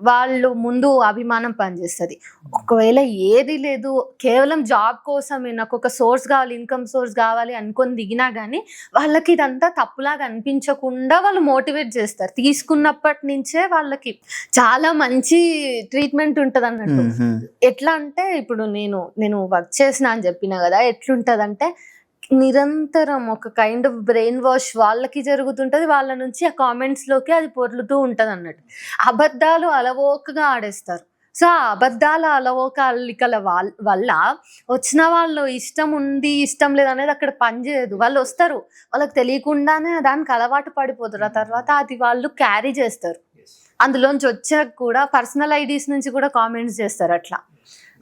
Speaker 2: వాళ్ళు ముందు అభిమానం పనిచేస్తుంది. ఒకవేళ ఏది లేదు, కేవలం జాబ్ కోసమే నాకు ఒక సోర్స్ కావాలి, ఇన్కమ్ సోర్స్ కావాలి అనుకొని దిగినా కానీ వాళ్ళకి ఇదంతా తప్పులాగా అనిపించకుండా వాళ్ళు మోటివేట్ చేస్తారు. తీసుకున్నప్పటి నుంచే వాళ్ళకి చాలా మంచి ట్రీట్మెంట్ ఉంటుంది అన్నట్టు. ఎట్లా అంటే ఇప్పుడు నేను వర్క్ చేసిన అని చెప్పిన కదా, ఎట్లుంటది అంటే నిరంతరం ఒక కైండ్ ఆఫ్ బ్రెయిన్ వాష్ వాళ్ళకి జరుగుతుంటది, వాళ్ళ నుంచి ఆ కామెంట్స్ లోకి అది పొర్లుతూ ఉంటది అన్నట్టు. అబద్ధాలు అలవోకగా ఆడేస్తారు. సో ఆ అబద్ధాల అలవోక అల్లికల వల్ల వచ్చిన వాళ్ళు ఇష్టం ఉంది ఇష్టం లేదు అనేది అక్కడ పనిచేయదు. వాళ్ళు వస్తారు, వాళ్ళకి తెలియకుండానే దానికి అలవాటు పడిపోతారు. ఆ తర్వాత అది వాళ్ళు క్యారీ చేస్తారు. అందులోంచి వచ్చాక కూడా పర్సనల్ ఐడీస్ నుంచి కూడా కామెంట్స్ చేస్తారు అట్లా.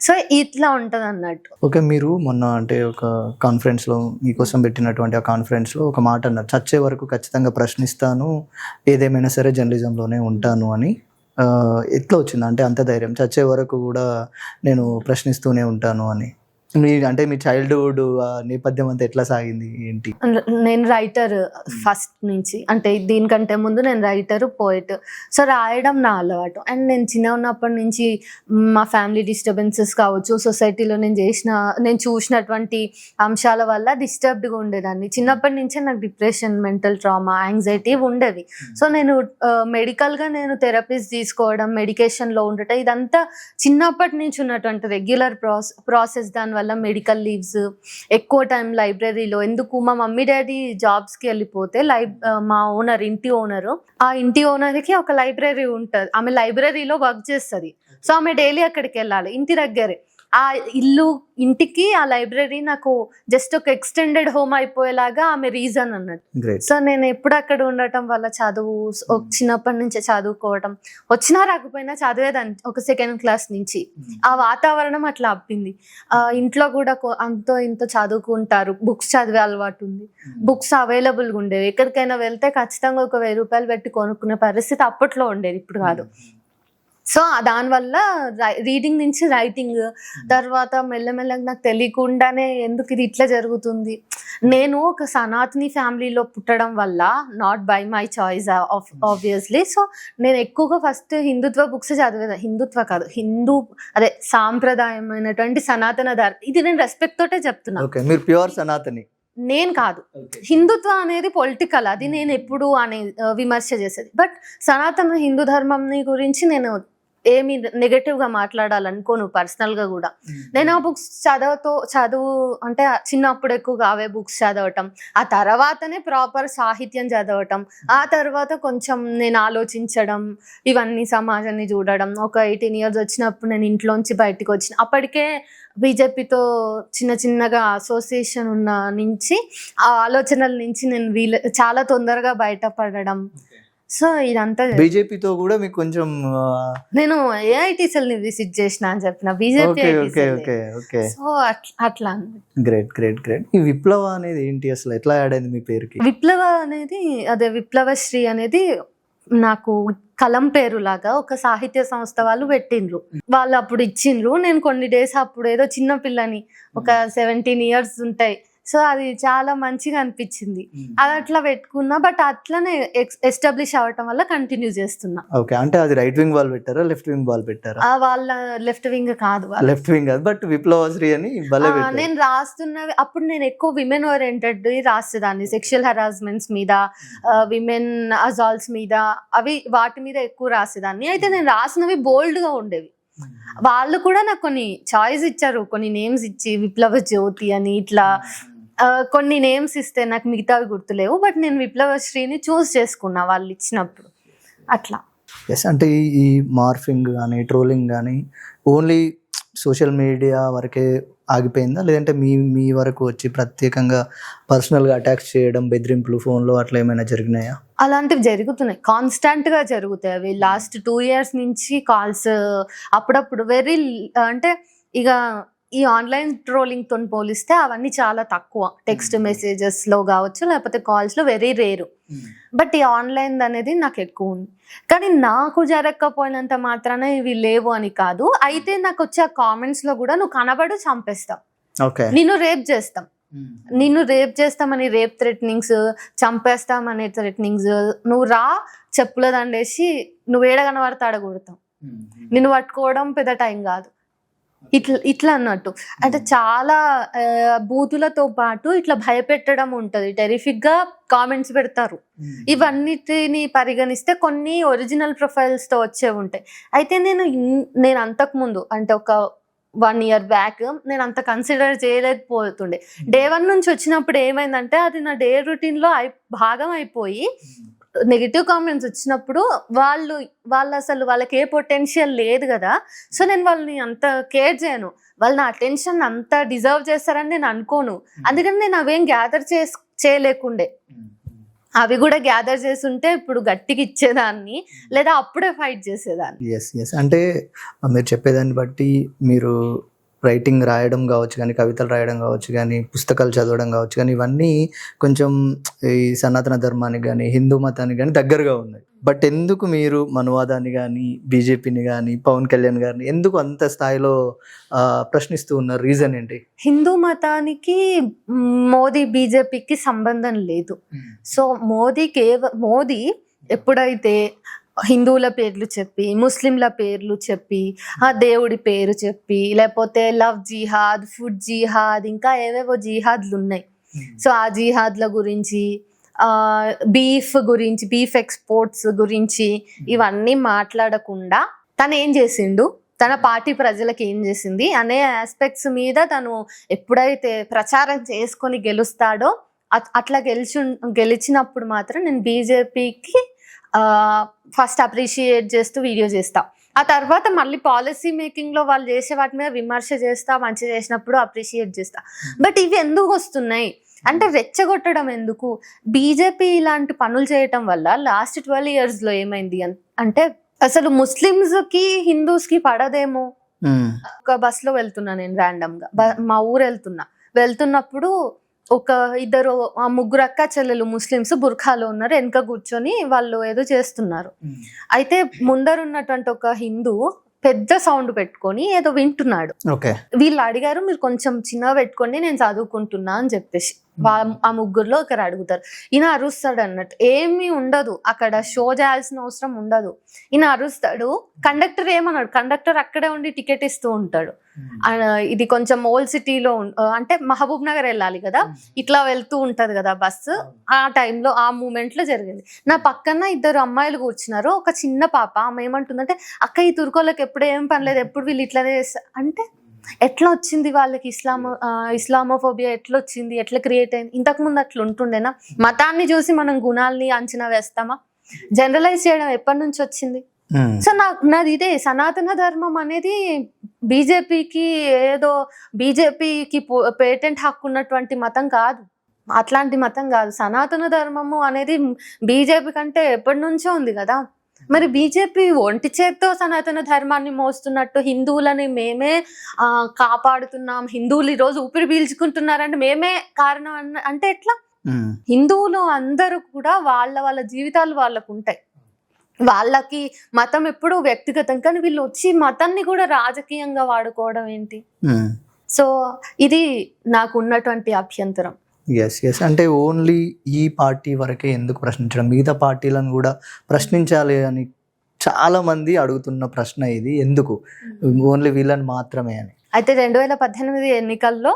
Speaker 2: సో ఇట్లా ఉంటుంది అన్నట్టు.
Speaker 1: ఓకే, మీరు మొన్న అంటే ఒక కాన్ఫరెన్స్లో మీకోసం పెట్టినటువంటి ఆ కాన్ఫరెన్స్లో ఒక మాట అన్నారు, చచ్చే వరకు ఖచ్చితంగా ప్రశ్నిస్తాను, ఏదేమైనా సరే జర్నలిజంలోనే ఉంటాను అని. ఎట్లా వచ్చింది అంటే అంత ధైర్యం, చచ్చే వరకు కూడా నేను ప్రశ్నిస్తూనే ఉంటాను అని? మీ చైల్డ్హుడ్ నేపథ్యం అంతా ఎట్లా సాగింది ఏంటి?
Speaker 2: నేను రైటర్ ఫస్ట్ నుంచి, అంటే దీనికంటే ముందు నేను రైటర్, పోయిట్. సో రాయడం నా అలవాటు. అండ్ నేను చిన్న ఉన్నప్పటి నుంచి మా ఫ్యామిలీ డిస్టర్బెన్సెస్ కావచ్చు, సొసైటీలో నేను చూసినటువంటి అంశాల వల్ల డిస్టర్బ్డ్గా ఉండేదాన్ని. చిన్నప్పటి నుంచే నాకు డిప్రెషన్, మెంటల్ ట్రామా, యాంగ్జైటీ ఉండేవి. సో నేను మెడికల్గా నేను థెరపీస్ తీసుకోవడం, మెడికేషన్లో ఉండటం, ఇదంతా చిన్నప్పటి నుంచి ఉన్నటువంటి రెగ్యులర్ ప్రాసెస్. దాని వల్ల మెడికల్ లీవ్స్, ఎక్కువ టైం లైబ్రరీలో. ఎందుకు, మా మమ్మీ డాడీ జాబ్స్కి వెళ్ళిపోతే మా ఓనర్, ఇంటి ఓనరు, ఆ ఇంటి ఓనర్కి ఒక లైబ్రరీ ఉంటుంది, ఆమె లైబ్రరీలో వర్క్ చేస్తుంది. సో ఆమె డైలీ అక్కడికి వెళ్ళాలి, ఇంటి దగ్గరే. ఆ ఇంటికి ఆ లైబ్రరీ నాకు జస్ట్ ఒక ఎక్స్టెండెడ్ హోమ్ అయిపోయేలాగా ఆమె రీజన్ అన్నట్టు. సో నేను ఎప్పుడు అక్కడ ఉండటం వల్ల చదువు, చిన్నప్పటి నుంచే చదువుకోవటం, వచ్చినా రాకపోయినా చదివేదాన్ని ఒక సెకండ్ క్లాస్ నుంచి. ఆ వాతావరణం అట్లా అప్పింది. ఇంట్లో కూడా అంతో ఇంతో చదువుకుంటారు, బుక్స్ చదివే అలవాటు ఉంది, బుక్స్ అవైలబుల్గా ఉండేవి. ఎక్కడికైనా వెళ్తే ఖచ్చితంగా ఒక 1000 రూపాయలు పెట్టి కొనుక్కునే పరిస్థితి అప్పట్లో ఉండేది, ఇప్పుడు కాదు. సో దానివల్ల రీడింగ్ నుంచి రైటింగ్, తర్వాత మెల్లమెల్లగా నాకు తెలియకుండానే ఎందుకు ఇది ఇట్లా జరుగుతుంది. నేను ఒక సనాతని ఫ్యామిలీలో పుట్టడం వల్ల, not by my choice obviously. So నేను ఎక్కువగా ఫస్ట్ హిందుత్వ బుక్స్ చదివేది. హిందుత్వ కాదు, అదే సాంప్రదాయమైనటువంటి సనాతన ధర్మం. ఇది నేను రెస్పెక్ట్ తోటే చెప్తున్నాను.
Speaker 1: ప్యూర్ సనాతని
Speaker 2: నేను కాదు. హిందుత్వ అనేది పొలిటికల్, అది నేను ఎప్పుడు విమర్శ చేసేది. బట్ సనాతన హిందూ ధర్మం గురించి నేను ఏమి నెగటివ్ గా మాట్లాడాలనుకోను పర్సనల్ గా కూడా. నేను ఆ బుక్స్ చదువు అంటే చిన్నప్పుడు ఎక్కువగా అవే బుక్స్ చదవటం, ఆ తర్వాతనే ప్రాపర్ సాహిత్యం చదవటం, ఆ తర్వాత కొంచెం నేను ఆలోచించడం, ఇవన్నీ సమాజాన్ని చూడడం. ఒక 18 years వచ్చినప్పుడు నేను ఇంట్లోంచి బయటకు వచ్చిన, అప్పటికే బీజేపీతో చిన్నగా అసోసియేషన్ ఉన్న నుంచి ఆ ఆలోచనల నుంచి నేను చాలా తొందరగా బయటపడడం. సో ఇదంతా
Speaker 1: బీజేపీతో కూడా మీకు కొంచెం
Speaker 2: నేను ఏఐటి సెల్ ని విజిట్ చేసిన అని చెప్పిన, బీజేపీ
Speaker 1: ఓకే.
Speaker 2: సో అట్లా.
Speaker 1: గ్రేట్. ఈ విప్లవ అనేది ఏంటి, అసలు ఎట్లా యాడ్ అయింది మీ పేరుకి?
Speaker 2: విప్లవ అనేది అదే విప్లవశ్రీ అనేది నాకు కలం పేరు లాగా ఒక సాహిత్య సంస్థ వాళ్ళు పెట్టిండ్రు. వాళ్ళు అప్పుడు ఇచ్చిండ్రు. నేను కొన్ని డేస్ అప్పుడు ఏదో చిన్న పిల్లని, ఒక 17 years ఉంటాయి. సో అది చాలా మంచిగా అనిపించింది. అది అట్లా పెట్టుకున్నా, బట్ అట్లనే ఎస్టాబ్లిష్ అవ్వటం వల్ల కంటిన్యూ చేస్తున్నా.
Speaker 1: ఓకే, అంటే అది రైట్ వింగ్ వాళ్ళు పెట్టారా, లెఫ్ట్ వింగ్ వాళ్ళు పెట్టారా?
Speaker 2: వాళ్ళ లెఫ్ట్ వింగ్ కాదు,
Speaker 1: లెఫ్ట్ వింగ్ కాదు, బట్ విప్లవశ్రీ అని
Speaker 2: నేను రాస్తున్నవి అప్పుడు నేను ఎక్కువ విమెన్ ఓరియంటెడ్ రాసేదాన్ని. సెక్షువల్ హెరాస్మెంట్స్ మీద, విమెన్ అజాల్ట్స్ మీద, వాటి మీద ఎక్కువ రాసేదాన్ని. అయితే నేను రాసినవి బోల్డ్ గా ఉండేవి. వాళ్ళు కూడా నాకు కొన్ని చాయిస్ ఇచ్చారు, కొన్ని నేమ్స్ ఇచ్చి, విప్లవ జ్యోతి అని ఇట్లా కొన్ని నేమ్స్ ఇస్తే నాకు మిగతావి గుర్తులేవు. బట్ నేను విప్లవశ్రీని చూస్ చేసుకున్నా వాళ్ళు ఇచ్చినప్పుడు. అట్లా
Speaker 1: ఎస్, అంటే ఈ మార్ఫింగ్ కానీ ట్రోలింగ్ కానీ ఓన్లీ సోషల్ మీడియా వరకే ఆగిపోయిందా, లేదంటే మీ వరకు వచ్చి ప్రత్యేకంగా పర్సనల్గా అటాక్స్ చేయడం, బెదిరింపులు ఫోన్లో అట్లా ఏమైనా జరిగినాయా?
Speaker 2: అలాంటివి జరుగుతున్నాయి, కాన్స్టాంట్ గా జరుగుతాయి అవి. లాస్ట్ 2 years నుంచి కాల్స్ అప్పుడప్పుడు అంటే ఇక ఈ ఆన్లైన్ ట్రోలింగ్ తో పోలిస్తే అవన్నీ చాలా తక్కువ. టెక్స్ట్ మెసేజెస్ లో కావచ్చు, లేకపోతే కాల్స్ లో వెరీ రేరు. బట్ ఈ ఆన్లైన్ అనేది నాకు ఎక్కువ ఉంది. కానీ నాకు జరగకపోయినంత మాత్రాన ఇవి లేవు అని కాదు. అయితే నాకు వచ్చే కామెంట్స్ లో కూడా నువ్వు కనబడు చంపేస్తాం, నిన్ను రేప్ చేస్తామని రేప్ థ్రెటనింగ్స్, చంపేస్తామనే థ్రెటనింగ్స్, నువ్వు రా చెప్పుల దండేసి నువ్వు ఏడ కనబడతాడ కొడతాం, నిన్ను పట్టుకోవడం పెద్ద టైం కాదు, ఇట్లా అన్నట్టు. అంటే చాలా బూతులతో పాటు ఇట్లా భయపెట్టడం ఉంటది, టెరిఫిక్ గా కామెంట్స్ పెడతారు. ఇవన్నిటిని పరిగణిస్తే కొన్ని ఒరిజినల్ ప్రొఫైల్స్ తో వచ్చే ఉంటాయి. అయితే నేను అంతకు ముందు అంటే ఒక 1 year బ్యాక్ నేను అంత కన్సిడర్ చేయలేకపోతుండే. Day 1 నుంచి వచ్చినప్పుడు ఏమైందంటే అది నా డే రొటీన్ లో భాగం అయిపోయి, నెగిటివ్ కామెంట్స్ వచ్చినప్పుడు వాళ్ళు అసలు వాళ్ళకి ఏ పొటెన్షియల్ లేదు కదా. సో నేను వాళ్ళని అంత కేర్ చేయను, వాళ్ళు నా అటెన్షన్ అంత డిజర్వ్ చేస్తారని నేను అనుకోను. అందుకని నేను అవేం గ్యాదర్ చేయలేకుండే. అవి కూడా గ్యాదర్ చేస్తుంటే ఇప్పుడు గట్టిగా ఇచ్చేదాన్ని, లేదా అప్పుడే ఫైట్ చేసేదాన్ని.
Speaker 1: ఎస్, అంటే మీరు చెప్పేదాన్ని బట్టి మీరు రైటింగ్ రాయడం కావచ్చు కానీ, కవితలు రాయడం కావచ్చు కానీ, పుస్తకాలు చదవడం కావచ్చు కానీ, ఇవన్నీ కొంచెం ఈ సనాతన ధర్మానికి కానీ, హిందూ మతానికి కానీ దగ్గరగా ఉన్నాయి. బట్ ఎందుకు మీరు మనువాదాన్ని కానీ, బీజేపీని కానీ, పవన్ కళ్యాణ్ గారిని ఎందుకు అంత స్థాయిలో ప్రశ్నిస్తూ ఉన్నారు? రీజన్ ఏంటి?
Speaker 2: హిందూ మతానికి మోదీ బీజేపీకి సంబంధం లేదు. సో మోదీ ఎప్పుడైతే హిందువుల పేర్లు చెప్పి, ముస్లింల పేర్లు చెప్పి, ఆ దేవుడి పేరు చెప్పి, లేకపోతే లవ్ జిహాద్, ఫుడ్ జిహాద్, ఇంకా ఏవేవో జిహాద్లు ఉన్నాయి. సో ఆ జిహాద్ల గురించి, బీఫ్ ఎక్స్పోర్ట్స్ గురించి ఇవన్నీ మాట్లాడకుండా తను ఏం చేసిండు, తన పార్టీ ప్రజలకు ఏం చేసింది అనే ఆస్పెక్ట్స్ మీద తను ఎప్పుడైతే ప్రచారం చేసుకొని గెలుస్తాడో, అట్లా గెలిచినప్పుడు మాత్రం నేను బీజేపీకి ఫస్ట్ అప్రిషియేట్ చేస్తూ వీడియో చేస్తా. ఆ తర్వాత మళ్ళీ పాలసీ మేకింగ్ లో వాళ్ళు చేసే వాటి మీద విమర్శ చేస్తా, మంచి చేసినప్పుడు అప్రిషియేట్ చేస్తా. బట్ ఇవి ఎందుకు వస్తున్నాయి అంటే రెచ్చగొట్టడం ఎందుకు? బీజేపీ ఇలాంటి పనులు చేయటం వల్ల లాస్ట్ 12 years లో ఏమైంది అంటే అసలు ముస్లిమ్స్ కి హిందూస్ కి పడదేమో. ఒక బస్ లో వెళ్తున్నా నేను ర్యాండమ్ గా, మా ఊరు వెళ్తున్నప్పుడు ఒక 2-3 అక్క చెల్లెలు ముస్లిమ్స్ బుర్ఖాలో ఉన్నారు, వెనక కూర్చొని వాళ్ళు ఏదో చేస్తున్నారు. అయితే ముందరున్నటువంటి ఒక హిందూ పెద్ద సౌండ్ పెట్టుకొని ఏదో వింటున్నాడు. వీళ్ళు అడిగారు, మీరు కొంచెం చిన్నగా పెట్టుకోండి నేను చదువుకుంటున్నా అని చెప్పేసి. ఆ ముగ్గురులో ఒకరు అడుగుతారు, ఈయన అరుస్తాడు అన్నట్టు. ఏమీ ఉండదు అక్కడ, షో చేయాల్సిన అవసరం ఉండదు. ఈయన అరుస్తాడు, కండక్టర్ ఏమన్నాడు, కండక్టర్ అక్కడే ఉండి టికెట్ ఇస్తూ ఉంటాడు. ఇది కొంచెం ఓల్డ్ సిటీలో అంటే మహబూబ్ నగర్ వెళ్ళాలి కదా, ఇట్లా వెళ్తూ ఉంటది కదా బస్సు. ఆ టైంలో ఆ మూమెంట్ లో జరిగింది. నా పక్కన 2 అమ్మాయిలు కూర్చున్నారు. ఒక చిన్న పాప, ఆమె ఏమంటుందంటే, అక్క ఈ తుర్కోళ్ళకి ఎప్పుడు ఏం పనిలేదు, ఎప్పుడు వీళ్ళు ఇట్లానే చేస్తారు అంటే, ఎట్లా వచ్చింది వాళ్ళకి ఇస్లామోఫోబియా ఎట్లా వచ్చింది, ఎట్లా క్రియేట్ అయింది? ఇంతకుముందు అట్లా ఉంటుండేనా? మతాన్ని చూసి మనం గుణాలని అంచనా వేస్తామా? జనరలైజ్ చేయడం ఎప్పటి నుంచి వచ్చింది? సో నాది ఇదే, సనాతన ధర్మం అనేది బీజేపీకి ఏదో బీజేపీకి పేటెంట్ హక్కు ఉన్నటువంటి మతం కాదు, అట్లాంటి మతం కాదు. సనాతన ధర్మము అనేది బీజేపీ కంటే ఎప్పటి నుంచో ఉంది కదా. మరి బీజేపీ ఒంటి చేత్తో సనాతన ధర్మాన్ని మోస్తున్నట్టు హిందువులని మేమే కాపాడుతున్నాం, హిందువులు ఈరోజు ఊపిరి పీల్చుకుంటున్నారంటే మేమే కారణం అంటే ఎట్లా? హిందువులు అందరూ కూడా వాళ్ళ జీవితాలు వాళ్ళకు ఉంటాయి, వాళ్ళకి మతం ఎప్పుడు వ్యక్తిగతం. కానీ వీళ్ళు వచ్చి మతాన్ని కూడా రాజకీయంగా వాడుకోవడం ఏంటి? సో ఇది నాకు ఉన్నటువంటి అభ్యంతరం.
Speaker 1: ఎస్ అంటే ఓన్లీ ఈ పార్టీ వరకే ఎందుకు ప్రశ్నించడం, మిగతా పార్టీలను కూడా ప్రశ్నించాలి అని చాలా మంది అడుగుతున్న ప్రశ్న ఇది, ఎందుకు ఓన్లీ వీళ్ళని మాత్రమే అని.
Speaker 2: అయితే 2018 ఎన్నికల్లో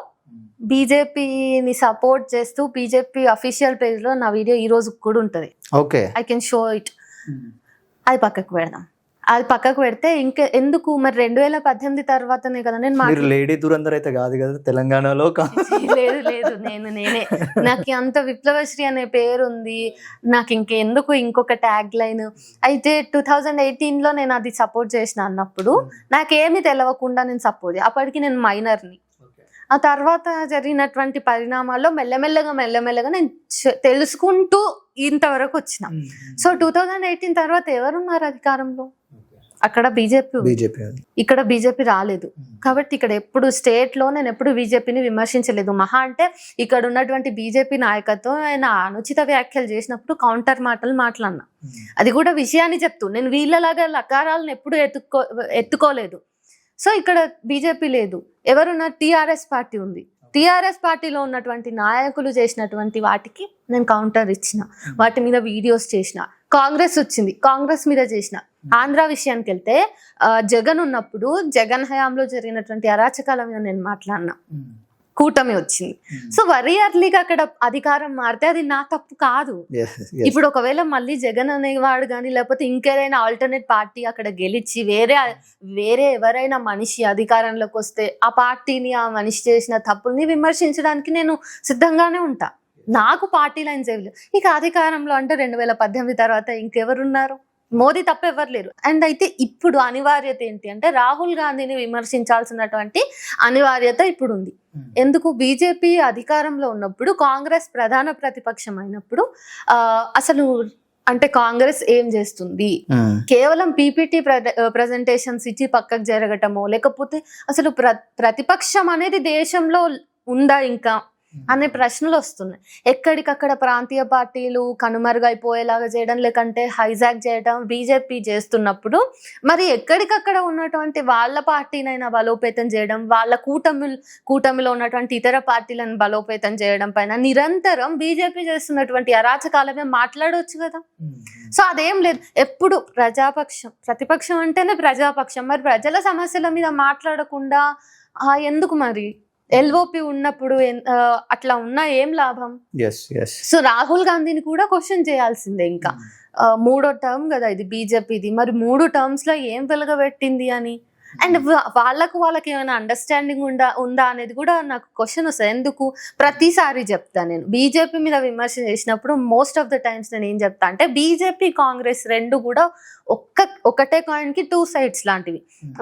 Speaker 2: బీజేపీని సపోర్ట్ చేస్తూ బీజేపీ అఫీషియల్ పేజ్ లో నా వీడియో ఈ రోజు కూడా ఉంటది.
Speaker 1: Okay,
Speaker 2: I can show it. అది పక్కకు పెడదాం. అది పక్కకు పెడితే ఇంకా ఎందుకు మరి 2018 తర్వాతనే కదా నేను
Speaker 1: లేడీ దురందర్ అయితే కాదు కదా తెలంగాణలో.
Speaker 2: లేదు నేనే నాకు అంత విప్లవశ్రీ అనే పేరు ఉంది, నాకు ఇంకెందుకు ఇంకొక ట్యాగ్ లైన్. అయితే 2018లో నేను అది సపోర్ట్ చేసిన అన్నప్పుడు నాకేమి తెలవకుండా నేను సపోర్ట్, అప్పటికి నేను మైనర్ని. ఆ తర్వాత జరిగినటువంటి పరిణామాల్లో మెల్లమెల్లగా నేను తెలుసుకుంటూ ఇంతవరకు వచ్చిన. సో 2018 తర్వాత ఎవరున్నారు అధికారంలో? అక్కడ బీజేపీ, ఇక్కడ బీజేపీ రాలేదు. కాబట్టి ఇక్కడ ఎప్పుడు స్టేట్ లో నేను ఎప్పుడు బీజేపీని విమర్శించలేదు. మహా అంటే ఇక్కడ ఉన్నటువంటి బీజేపీ నాయకత్వం ఆయన అనుచిత వ్యాఖ్యలు చేసినప్పుడు కౌంటర్ మాటలు మాట్లాడినా, అది కూడా విషయాన్ని చెప్తూ. నేను వీళ్ళలాగా లకారాలను ఎప్పుడు ఎత్తుకోలేదు. సో ఇక్కడ బీజేపీ లేదు, ఎవరున్నారు? టీఆర్ఎస్ పార్టీ ఉంది. టీఆర్ఎస్ పార్టీలో ఉన్నటువంటి నాయకులు చేసినటువంటి వాటికి నేను కౌంటర్ ఇచ్చిన, వాటి మీద వీడియోస్ చేసిన. కాంగ్రెస్ వచ్చింది, కాంగ్రెస్ మీద చేసిన. ఆంధ్ర విషయానికి వెళ్తే జగన్ ఉన్నప్పుడు జగన్ హయాంలో జరిగినటువంటి అరాచకాల మీద నేను మాట్లాడినా. కూటమి వచ్చింది. సో వెరీ అర్లీగా అక్కడ అధికారం మారితే అది నా తప్పు కాదు. ఇప్పుడు ఒకవేళ మళ్ళీ జగన్ అనేవాడు కానీ లేకపోతే ఇంకేదైనా ఆల్టర్నేట్ పార్టీ అక్కడ గెలిచి వేరే ఎవరైనా మనిషి అధికారంలోకి వస్తే ఆ పార్టీని, ఆ మనిషి చేసిన తప్పుల్ని విమర్శించడానికి నేను సిద్ధంగానే ఉంటా. నాకు పార్టీ లైన్స్ ఏవి లేవు. ఇక అధికారంలో అంటే 2018 తర్వాత ఇంకెవరున్నారు? మోదీ తప్ప ఎవరు లేరు. అండ్ అయితే ఇప్పుడు అనివార్యత ఏంటి అంటే రాహుల్ గాంధీని విమర్శించాల్సినటువంటి అనివార్యత ఇప్పుడు ఉంది. ఎందుకు? బీజేపీ అధికారంలో ఉన్నప్పుడు, కాంగ్రెస్ ప్రధాన ప్రతిపక్షం అయినప్పుడు అసలు అంటే కాంగ్రెస్ ఏం చేస్తుంది? కేవలం పీపీటీ ప్రజెంటేషన్స్ ఇచ్చి పక్కకు జరగటమో, లేకపోతే అసలు ప్రతిపక్షం అనేది దేశంలో ఉందా ఇంకా అనే ప్రశ్నలు వస్తున్నాయి. ఎక్కడికక్కడ ప్రాంతీయ పార్టీలు కనుమరుగైపోయేలాగా చేయడం, లేకంటే హైజాక్ చేయడం బీజేపీ చేస్తున్నప్పుడు, మరి ఎక్కడికక్కడ ఉన్నటువంటి వాళ్ళ పార్టీనైనా బలోపేతం చేయడం, వాళ్ళ కూటమిలో ఉన్నటువంటి ఇతర పార్టీలను బలోపేతం చేయడం పైన నిరంతరం బీజేపీ చేస్తున్నటువంటి అరాచకాలమే మాట్లాడవచ్చు కదా. సో అదేం లేదు. ఎప్పుడు ప్రతిపక్షం అంటేనే ప్రజాపక్షం. మరి ప్రజల సమస్యల మీద మాట్లాడకుండా ఎందుకు? మరి ఎల్ఓపి ఉన్నప్పుడు అట్లా ఉన్నా ఏం లాభం? సో రాహుల్ గాంధీని కూడా క్వశ్చన్ చేయాల్సిందే. ఇంకా 3వ టర్మ్ కదా ఇది బీజేపీది. మరి 3 టర్మ్స్ లో ఏం వెలగబెట్టింది అని, అండ్ వాళ్ళకి ఏమైనా అండర్స్టాండింగ్ ఉందా అనేది కూడా నాకు క్వశ్చన్ వస్తుంది. ఎందుకు ప్రతిసారి చెప్తా నేను బీజేపీ మీద విమర్శ చేసినప్పుడు మోస్ట్ ఆఫ్ ద టైమ్స్ నేను ఏం చెప్తా అంటే బీజేపీ కాంగ్రెస్ రెండు కూడా ఒకటే కాయిన్ కి 2 సైడ్స్ లాంటివి.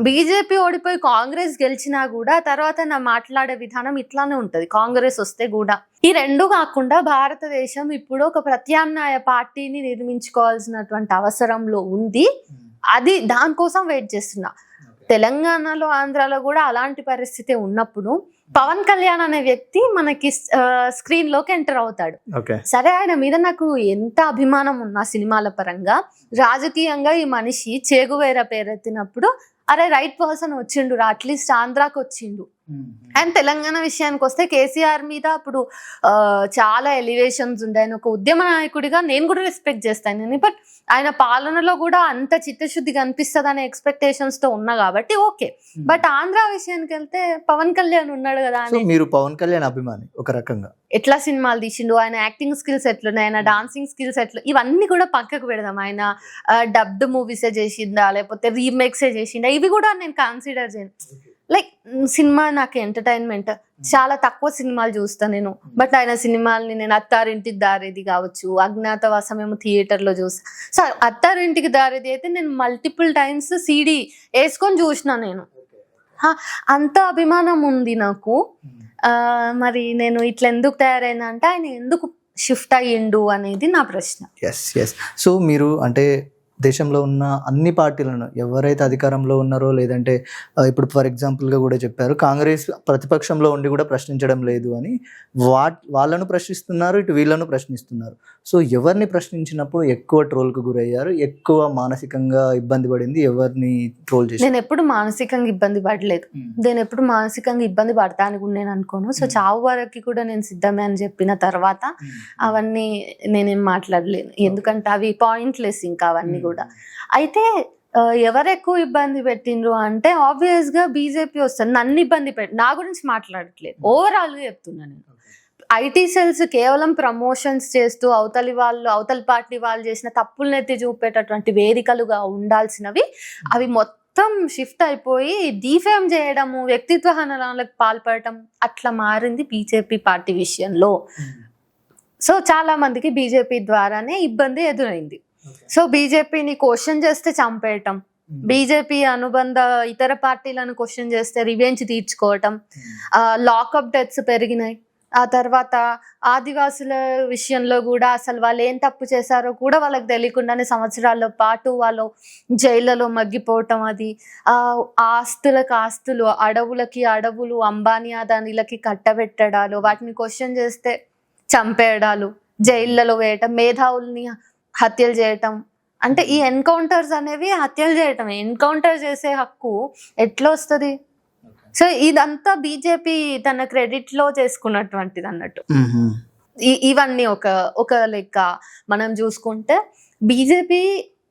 Speaker 2: బీజేపీ ఓడిపోయి కాంగ్రెస్ గెలిచినా కూడా తర్వాత నా మాట్లాడే విధానం ఇట్లానే ఉంటది కాంగ్రెస్ వస్తే కూడా. ఈ రెండు కాకుండా భారతదేశం ఇప్పుడు ఒక ప్రత్యామ్నాయ పార్టీని నిర్మించుకోవాల్సినటువంటి అవసరంలో ఉంది. అది దానికోసం వెయిట్ చేస్తున్నా. తెలంగాణలో, ఆంధ్రాలో కూడా అలాంటి పరిస్థితి ఉన్నప్పుడు పవన్ కళ్యాణ్ అనే వ్యక్తి మనకి స్క్రీన్ లోకి ఎంటర్ అవుతాడు. సరే, ఆయన మీద నాకు ఎంత అభిమానం ఉన్నా సినిమాల పరంగా, రాజకీయంగా ఈ మనిషి చేగువేరా పేరెత్తినప్పుడు అరే రైట్ పర్సన్ వచ్చిండు, అట్లీస్ట్ ఆంధ్రాకి వచ్చిండు అండ్ తెలంగాణ విషయానికి వస్తే కేసీఆర్ మీద అప్పుడు చాలా ఎలివేషన్స్ ఉంటాయి. ఆయన ఒక ఉద్యమ నాయకుడిగా నేను కూడా రెస్పెక్ట్ చేస్తాను, బట్ ఆయన పాలనలో కూడా అంత చిత్తశుద్ధి కనిపిస్తుంది అనే ఎక్స్పెక్టేషన్స్ తో ఉన్నా కాబట్టి ఓకే. బట్ ఆంధ్ర విషయానికి వెళ్తే పవన్ కళ్యాణ్ ఉన్నాడు కదా అని.
Speaker 1: మీరు పవన్ కళ్యాణ్ అభిమాని ఒక రకంగా,
Speaker 2: ఎట్లా సినిమాలు తీసిండు, ఆయన యాక్టింగ్ స్కిల్స్ ఎట్లున్నాయి, ఆయన డాన్సింగ్ స్కిల్స్ ఎట్లా, ఇవన్నీ కూడా పక్కకు పెడదాం. ఆయన డబ్డ్ మూవీసే చేసిందా లేకపోతే రీమేక్సే చేసిందా, ఇవి కూడా నేను కన్సిడర్ చేయను. లైక్ సినిమా నాకు ఎంటర్టైన్మెంట్, చాలా తక్కువ సినిమాలు చూస్తాను నేను, బట్ ఆయన సినిమాల్ని నేను అత్తారింటికి దారేది కావచ్చు, అజ్ఞాతవాసం ఏమో థియేటర్లో చూసా. సో అత్తారింటికి దారేది అయితే నేను మల్టిపుల్ టైమ్స్ CD వేసుకొని చూసిన నేను. అంత అభిమానం ఉంది నాకు. మరి నేను ఇట్లా ఎందుకు తయారైనా అంటే ఆయన ఎందుకు షిఫ్ట్ అయ్యిండు అనేది నా ప్రశ్న.
Speaker 1: ఎస్. సో మీరు అంటే దేశంలో ఉన్న అన్ని పార్టీలను ఎవరైతే అధికారంలో ఉన్నారో, లేదంటే ఇప్పుడు ఫర్ ఎగ్జాంపుల్గా కూడా చెప్పారు కాంగ్రెస్ ప్రతిపక్షంలో ఉండి కూడా ప్రశ్నించడం లేదు అని, వాళ్ళను ప్రశ్నిస్తున్నారు, ఇటు వీళ్ళను ప్రశ్నిస్తున్నారు. సో ఎవరిని ప్రశ్నించినప్పుడు ఎక్కువ ట్రోల్కు గురయ్యారు, ఎక్కువ మానసికంగా ఇబ్బంది పడింది, ఎవరిని ట్రోల్ చేసి?
Speaker 2: నేను ఎప్పుడు మానసికంగా ఇబ్బంది పడలేదు, నేను ఎప్పుడు మానసికంగా ఇబ్బంది పడతాను కూడా నేను అనుకోను. సో చావు వరకు కూడా నేను సిద్ధమే అని చెప్పిన తర్వాత అవన్నీ నేనేం మాట్లాడలేను, ఎందుకంటే అవి పాయింట్లెస్ ఇంకా అవన్నీ కూడా. అయితే ఎవరు ఎక్కువ ఇబ్బంది పెట్టిండ్రు అంటే ఆబ్వియస్ గా బీజేపీ వస్తుంది. నన్ను ఇబ్బంది పెట్టి, నా గురించి మాట్లాడట్లేదు, ఓవరాల్ గా చెప్తున్నా నేను. ఐటీ సెల్స్ కేవలం ప్రమోషన్స్ చేస్తూ అవతలి పార్టీ వాళ్ళు చేసిన తప్పులను ఎత్తి చూపేటటువంటి వేదికలుగా ఉండాల్సినవి అవి మొత్తం షిఫ్ట్ అయిపోయి డిఫేమ్ చేయడము, వ్యక్తిత్వ హననాలకు పాల్పడటం అట్లా మారింది బీజేపీ పార్టీ విషయంలో. సో చాలా మందికి బీజేపీ ద్వారానే ఇబ్బంది ఎదురైంది. సో బీజేపీని క్వశ్చన్ చేస్తే చంపేయటం, బీజేపీ అనుబంధ ఇతర పార్టీలను క్వశ్చన్ చేస్తే రివెంజ్ తీర్చుకోవటం, లాకప్ డెత్స్ పెరిగినాయి. ఆ తర్వాత ఆదివాసుల విషయంలో కూడా అసలు వాళ్ళు ఏం తప్పు చేశారో కూడా వాళ్ళకి తెలియకుండానే సంవత్సరాల పాటు వాళ్ళు జైళ్ళలో మగ్గిపోవటం, అది ఆస్తులకు ఆస్తులు, అడవులకి అడవులు, అంబానీ అదానీలకి కట్టబెట్టడాలు, వాటిని క్వశ్చన్ చేస్తే చంపేయడాలు, జైళ్ళలో వేయటం, మేధావుల్ని హత్యలు చేయటం. అంటే ఈ ఎన్కౌంటర్స్ అనేవి హత్యలు చేయటం, ఎన్కౌంటర్ చేసే హక్కు ఎట్లా వస్తుంది? సో ఇదంతా బీజేపీ తన క్రెడిట్ లో చేసుకున్నటువంటిది అన్నట్టు. ఇవన్నీ ఒక లెక్క మనం చూసుకుంటే బీజేపీ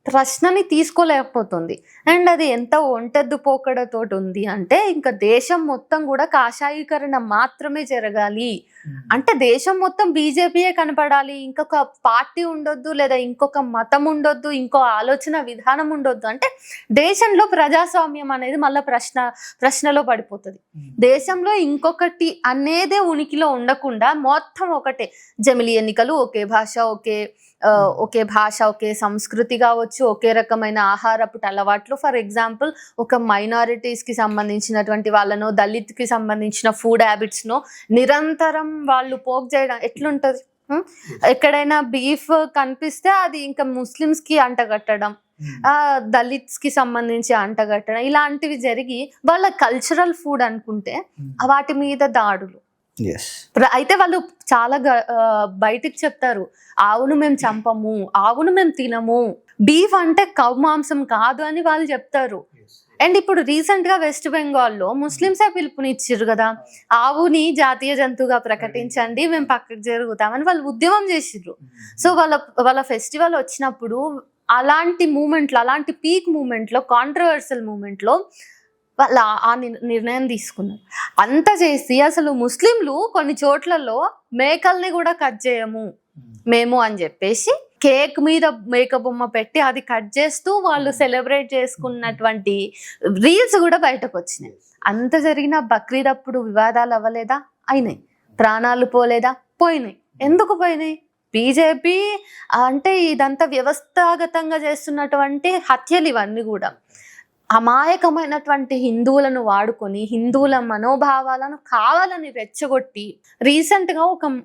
Speaker 2: ప్రశ్నని తీసుకోలేకపోతుంది. అండ్ అది ఎంత ఒంటెద్దు పోకడతోటి ఉంది అంటే ఇంకా దేశం మొత్తం కూడా కాషాయీకరణ మాత్రమే జరగాలి అంటే దేశం మొత్తం బీజేపీయే కనపడాలి, ఇంకొక పార్టీ ఉండొద్దు, లేదా ఇంకొక మతం ఉండొద్దు, ఇంకో ఆలోచన విధానం ఉండొద్దు అంటే దేశంలో ప్రజాస్వామ్యం అనేది మళ్ళీ ప్రశ్నలో పడిపోతుంది. దేశంలో ఇంకొకటి అనేదే ఉనికిలో ఉండకుండా మొత్తం ఒకటే, జమిలీ ఎన్నికలు, ఒకే భాష, ఒకే సంస్కృతి కావచ్చు, ఒకే రకమైన ఆహారపు అలవాట్లు. ఫర్ ఎగ్జాంపుల్ ఒక మైనారిటీస్ కి సంబంధించినటువంటి వాళ్ళను, దళిత్ కి సంబంధించిన ఫుడ్ హ్యాబిట్స్ ను నిరంతరం వాళ్ళు పోక్ చేయడం ఎట్లుంటది? ఎక్కడైనా బీఫ్ కనిపిస్తే అది ఇంకా ముస్లిమ్స్ కి అంటగట్టడం, దళిత్స్ కి సంబంధించి అంటగట్టడం, ఇలాంటివి జరిగి వాళ్ళ కల్చరల్ ఫుడ్ అనుకుంటే వాటి మీద దాడులు. అయితే వాళ్ళు చాలా బయటికి చెప్తారు, ఆవును మేము చంపము, ఆవును మేము తినము, బీఫ్ అంటే కౌ మాంసం కాదు అని వాళ్ళు చెప్తారు. అండ్ ఇప్పుడు రీసెంట్ గా వెస్ట్ బెంగాల్లో ముస్లింసే పిలుపునిచ్చారు కదా, ఆవుని జాతీయ జంతువుగా ప్రకటించండి, మేము పక్కకు జరుగుతామని వాళ్ళు ఉద్యమం చేసిర్రు. సో వాళ్ళ ఫెస్టివల్ వచ్చినప్పుడు అలాంటి మూమెంట్లో, అలాంటి పీక్ మూమెంట్లో, కాంట్రవర్షియల్ మూమెంట్లో వాళ్ళు ఆ నిర్ణయం తీసుకున్నారు. అంత చేసి అసలు ముస్లింలు కొన్ని చోట్లలో మేకల్ని కూడా కట్ చేయము మేము అని చెప్పేసి కేక్ మీద మేక బొమ్మ పెట్టి అది కట్ చేస్తూ వాళ్ళు సెలబ్రేట్ చేసుకున్నటువంటి రీల్స్ కూడా బయటకు వచ్చినాయి. అంత జరిగిన బక్రీద్ అప్పుడు వివాదాలు అవ్వలేదా? అయినాయి. ప్రాణాలు పోలేదా? పోయినాయి. ఎందుకు పోయినాయి? బీజేపీ అంటే ఇదంతా వ్యవస్థాగతంగా చేస్తున్నటువంటి హత్యలు ఇవన్నీ కూడా అమాయకమైనటువంటి హిందువులను వాడుకొని హిందువుల మనోభావాలను కావాలని రెచ్చగొట్టి, రీసెంట్ గా